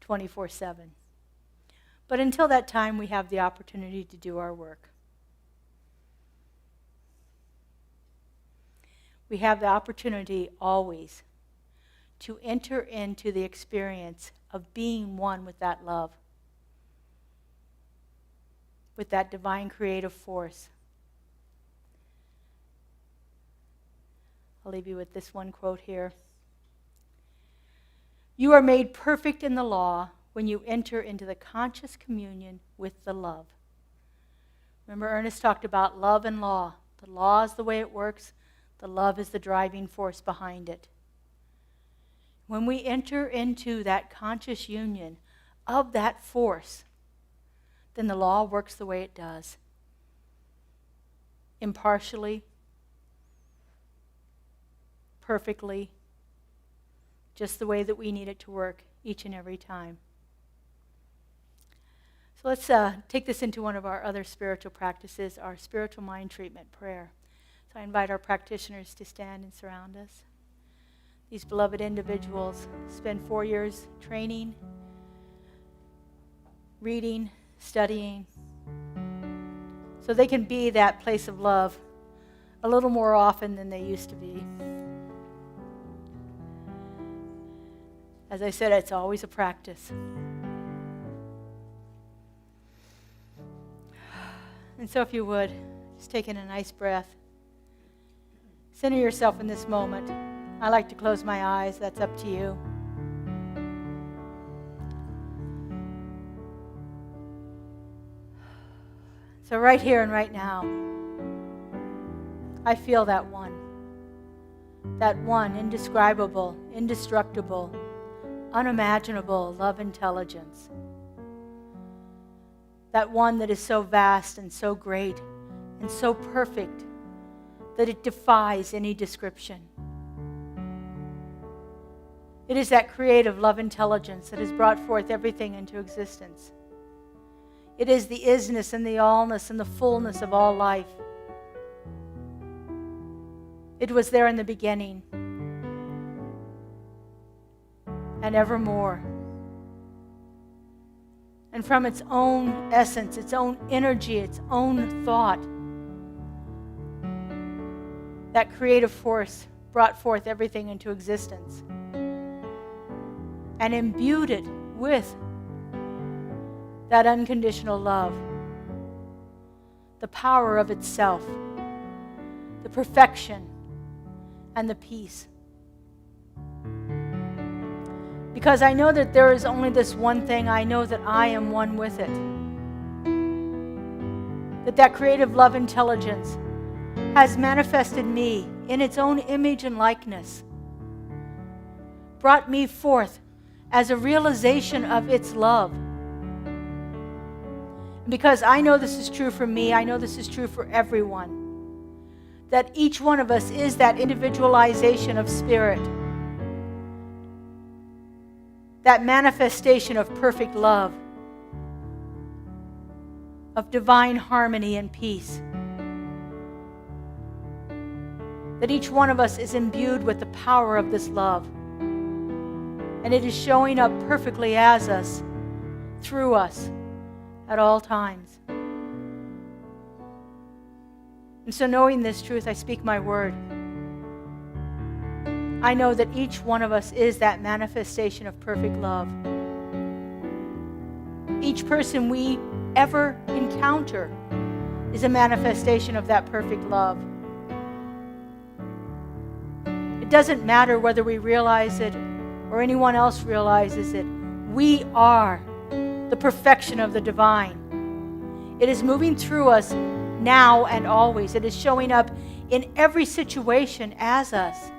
24/7. But until that time, we have the opportunity to do our work. we have the opportunity always to enter into the experience of being one with that love, with that divine creative force. I'll leave you with this one quote here. You are made perfect in the law when you enter into the conscious communion with the love. Remember, Ernest talked about love and law. The law is the way it works. The love is the driving force behind it. When we enter into that conscious union of that force, then the law works the way it does. Impartially, perfectly, just the way that we need it to work each and every time. So let's take this into one of our other spiritual practices, our spiritual mind treatment prayer. So I invite our practitioners to stand and surround us. These beloved individuals spend 4 years training, reading, studying, so they can be that place of love a little more often than they used to be. As I said, it's always a practice. And so if you would, just take in a nice breath. Center yourself in this moment. I like to close my eyes. That's up to you. So right here and right now, I feel that one indescribable, indestructible, unimaginable love intelligence. That one that is so vast and so great and so perfect that it defies any description. It is that creative love intelligence that has brought forth everything into existence. It is the isness and the allness and the fullness of all life. It was there in the beginning and evermore. And from its own essence, its own energy, its own thought, that creative force brought forth everything into existence and imbued it with that unconditional love, the power of itself, the perfection, and the peace. Because I know that there is only this one thing, I know that I am one with it. That creative love intelligence has manifested me in its own image and likeness, brought me forth as a realization of its love. Because I know this is true for me, I know this is true for everyone, that each one of us is that individualization of spirit, that manifestation of perfect love, of divine harmony and peace. That each one of us is imbued with the power of this love. And it is showing up perfectly as us, through us, at all times. And so knowing this truth, I speak my word. I know that each one of us is that manifestation of perfect love. Each person we ever encounter is a manifestation of that perfect love. It doesn't matter whether we realize it or anyone else realizes it. We are the perfection of the divine. It is moving through us now and always. It is showing up in every situation as us.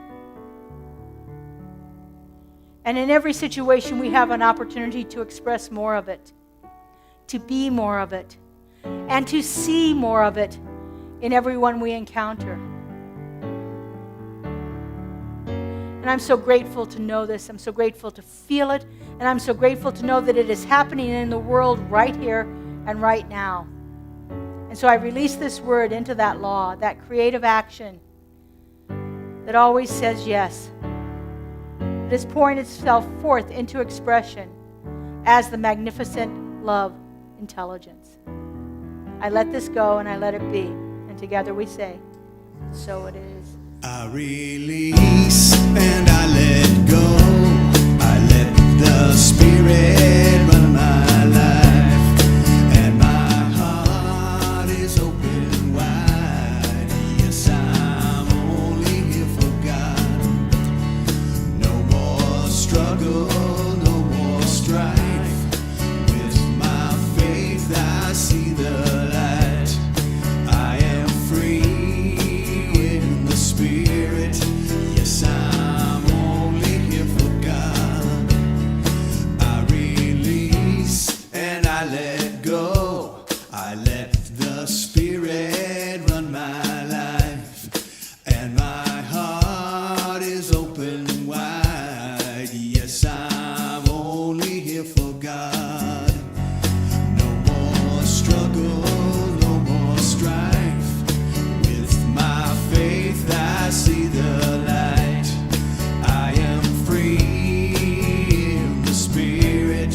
And in every situation, we have an opportunity to express more of it, to be more of it, and to see more of it in everyone we encounter. And I'm so grateful to know this. I'm so grateful to feel it. And I'm so grateful to know that it is happening in the world right here and right now. And so I release this word into that law, that creative action that always says yes. It is pouring itself forth into expression as the magnificent love intelligence. I let this go and I let it be. And together we say, so it is. I release and I let go. I let the Spirit run my life, and my heart is open wide. Yes, I'm only here for God. No more struggle, no more strife. With my faith I see the light. I am free in the Spirit. Yes, I'm only here for God. I release and I let go. I let the Spirit run my life, and my heart is open wide. Yes, I'm only here for God. No more struggle, no more strife. With my faith I see the light. I am free in the Spirit.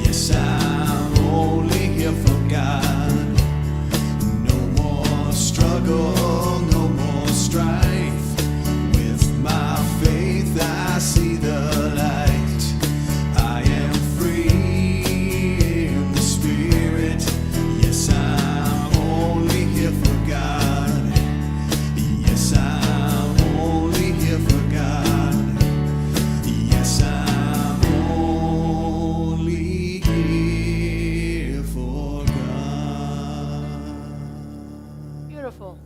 Yes, I'm only here for God. No more struggle, no more strife. With my faith I see the light. I am free in the Spirit. Yes, I'm only here for God. Yes, I'm only here for God. Yes, I'm only here for God. Beautiful.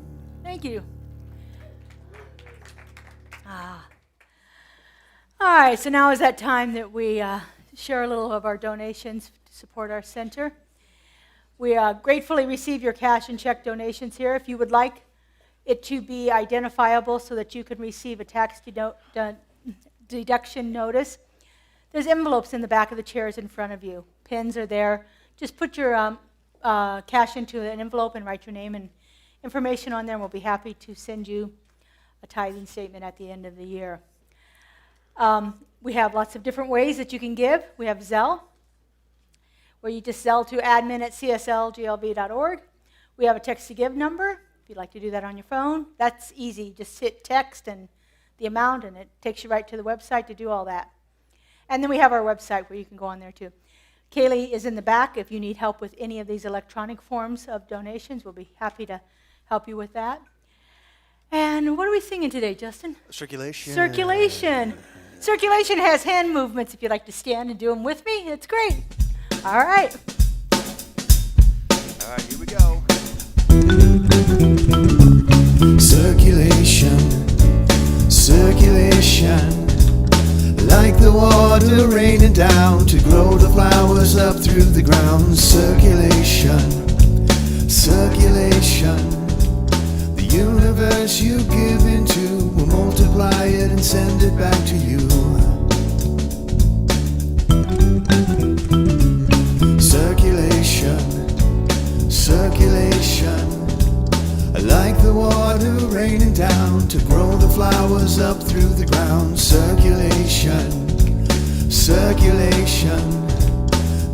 Thank you. All right, so now is that time that we share a little of our donations to support our center. We gratefully receive your cash and check donations here. If you would like it to be identifiable so that you can receive a tax deduction notice, there's envelopes in the back of the chairs in front of you. Pins are there. Just put your cash into an envelope and write your name and information on there, and we'll be happy to send you a tithing statement at the end of the year. We have lots of different ways that you can give. We have Zelle, where you just Zelle to admin@CSLGLV.org. We have a text-to-give number, if you'd like to do that on your phone. That's easy. Just hit text and the amount, and it takes you right to the website to do all that. And then we have our website where you can go on there too. Kaylee is in the back. If you need help with any of these electronic forms of donations, we'll be happy to help you with that. And what are we singing today, Justin? Circulation. Circulation. Circulation has hand movements. If you'd like to stand and do them with me, it's great. All right. All right, here we go. Circulation, circulation, like the water raining down to grow the flowers up through the ground. Circulation, circulation, the universe you give into will multiply it and send it back to you. Circulation, circulation, like the water raining down to grow the flowers up through the ground. Circulation, circulation,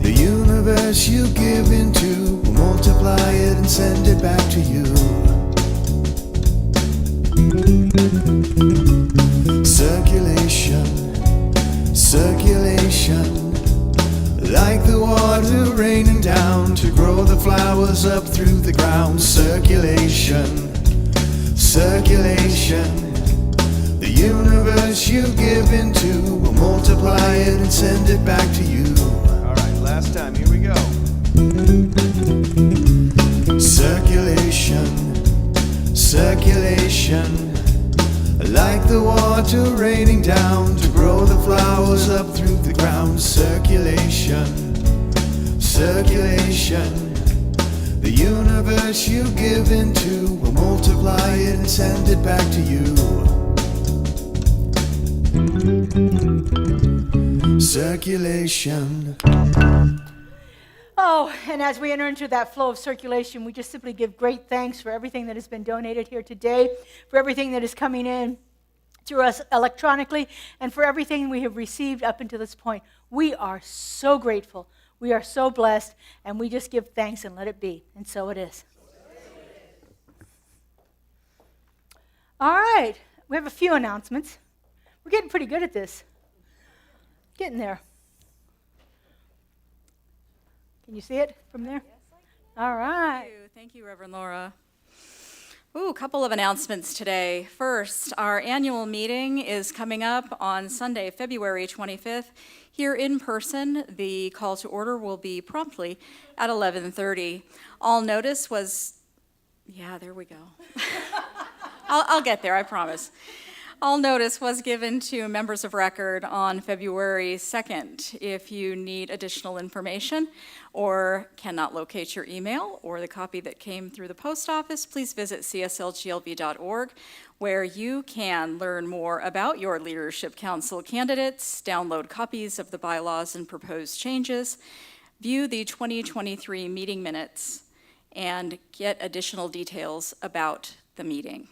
the universe you give into will multiply it and send it back to you. Circulation, circulation, like the water raining down to grow the flowers up through the ground. Circulation, circulation, the universe you give into will multiply it and send it back to you. All right, last time. Here we go. Circulation, circulation, like the water raining down to grow the flowers up through the ground. Circulation, circulation, the universe you give into will multiply it and send it back to you. Circulation. Oh, and as we enter into that flow of circulation, we just simply give great thanks for everything that has been donated here today, for everything that is coming in to us electronically, and for everything we have received up until this point. We are so grateful. We are so blessed, and we just give thanks and let it be. And so it is. All right. we have a few announcements. We're getting pretty good at this. Getting there. Can you see it from there? All right. Thank you, Reverend Laura. Ooh, a couple of announcements today. First, our annual meeting is coming up on Sunday, February 25th. Here in person, the call to order will be promptly at 11:30. All notice was, yeah, there we go. I'll get there, I promise. All notice was given to members of record on February 2nd. If you need additional information or cannot locate your email or the copy that came through the post office, please visit CSLGLV.org, where you can learn more about your Leadership Council candidates, download copies of the bylaws and proposed changes, view the 2023 meeting minutes, and get additional details about the meeting.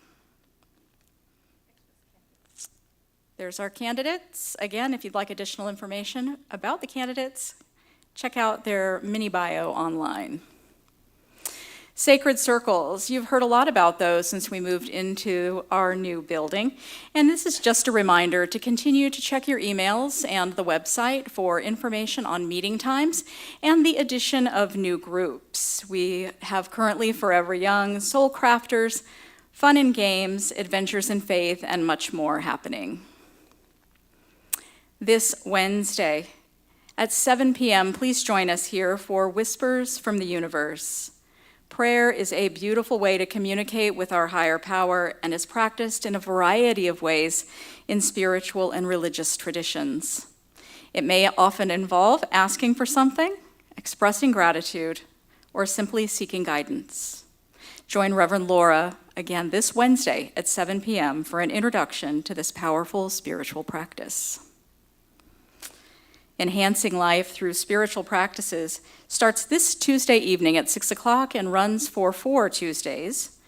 There's our candidates. Again, if you'd like additional information about the candidates, check out their mini bio online. Sacred circles. You've heard a lot about those since we moved into our new building. And this is just a reminder to continue to check your emails and the website for information on meeting times and the addition of new groups. We have currently Forever Young, Soul Crafters, Fun and Games, Adventures in Faith, and much more happening. This Wednesday at 7 p.m., please join us here for Whispers from the Universe. Prayer is a beautiful way to communicate with our higher power and is practiced in a variety of ways in spiritual and religious traditions. It may often involve asking for something, expressing gratitude, or simply seeking guidance. Join Reverend Laura again this Wednesday at 7 p.m. for an introduction to this powerful spiritual practice. Enhancing Life Through Spiritual Practices starts this Tuesday evening at 6 o'clock and runs for 4 Tuesdays.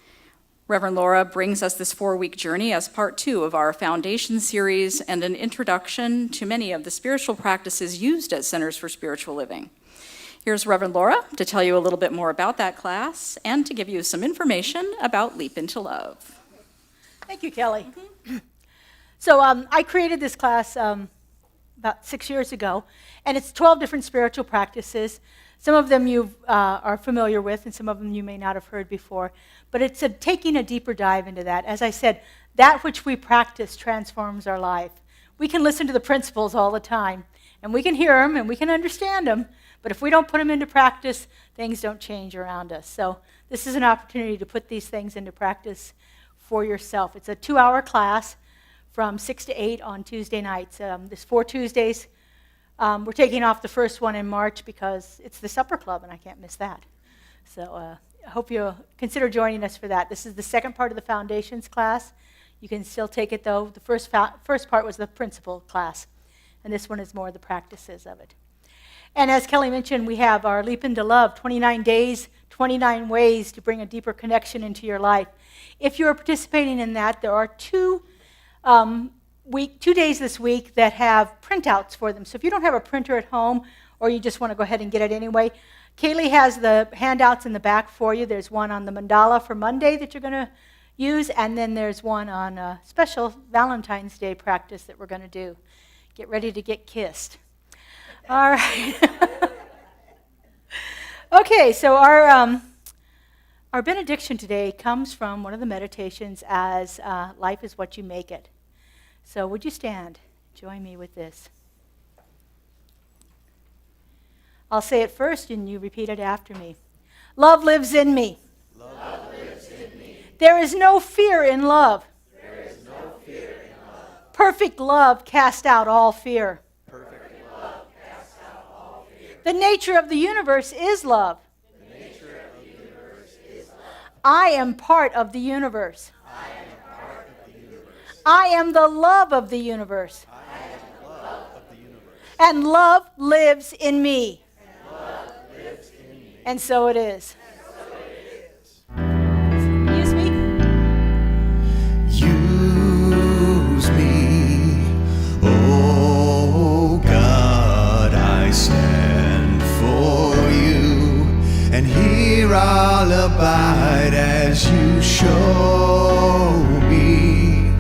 Reverend Laura brings us this 4-week journey as part 2 of our Foundation series and an introduction to many of the spiritual practices used at Centers for Spiritual Living. Here's Reverend Laura to tell you a little bit more about that class and to give you some information about Leap into Love. Thank you, Kelly. So I created this class about 6 years ago, and it's 12 different spiritual practices. Some of them you are familiar with, and some of them you may not have heard before, but it's taking a deeper dive into that. As I said, that which we practice transforms our life. We can listen to the principles all the time, and we can hear them, and we can understand them, but if we don't put them into practice, things don't change around us. So this is an opportunity to put these things into practice for yourself. It's a 2-hour class from 6 to 8 on Tuesday nights. There's 4 Tuesdays. We're taking off the first one in March because it's the supper club, and I can't miss that. So I hope you'll consider joining us for that. This is the second part of the Foundations class. You can still take it, though. The first part was the principle class, and this one is more the practices of it. And as Kelly mentioned, we have our Leap into Love, 29 days, 29 ways to bring a deeper connection into your life. If you're participating in that, there are 2 days this week that have printouts for them. So if you don't have a printer at home or you just want to go ahead and get it anyway, Kaylee has the handouts in the back for you. There's one on the mandala for Monday that you're going to use, and then there's one on a special Valentine's Day practice that we're going to do. Get ready to get kissed. All right. Okay, so our benediction today comes from one of the meditations as Life is What You Make It. So would you stand? Join me with this. I'll say it first and you repeat it after me. Love lives in me. Love lives in me. There is no fear in love. There is no fear in love. Perfect love casts out all fear. Perfect love casts out all fear. The nature of the universe is love. The nature of the universe is love. I am part of the universe. I am part of the universe. I am the love of the universe. I am the love of the universe. And love lives in me. And love lives in me. And so it is. And so it is. Use me. Use me, oh God, I stand for you, and here I'll abide as you show me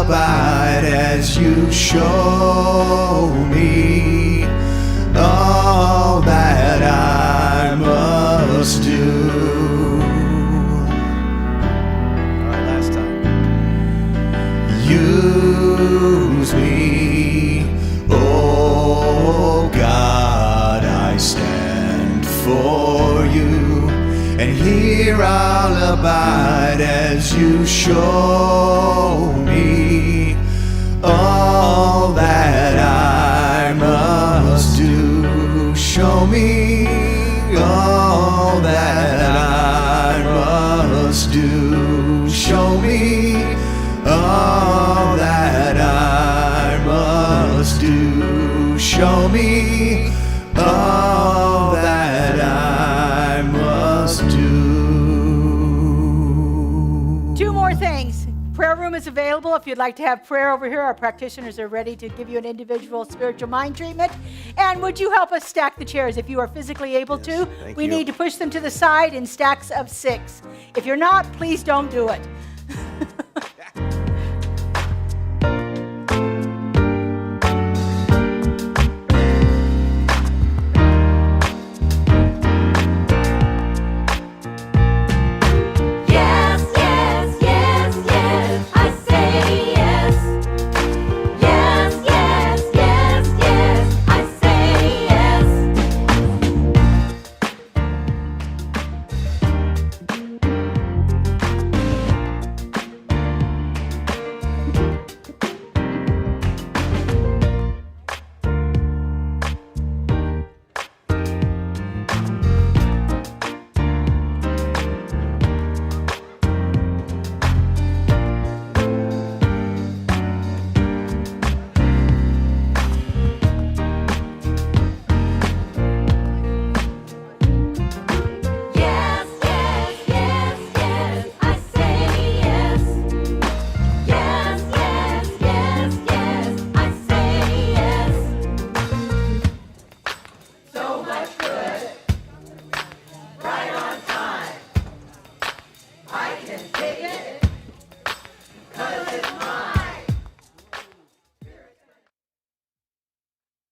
abide as you show me all that I must do. All right, last time. Use me, oh God, I stand for you, and here I'll abide as you show me all that I must do. Show me all that I must do. Show me all that I must do. Show me all that I must do. Two more things. Prayer room is available if you'd like to have prayer over here. Our practitioners are ready to give you an individual spiritual mind treatment. And would you help us stack the chairs if you are physically able to? thank We you. need to push them to the side in stacks of 6. If you're not, please don't do it.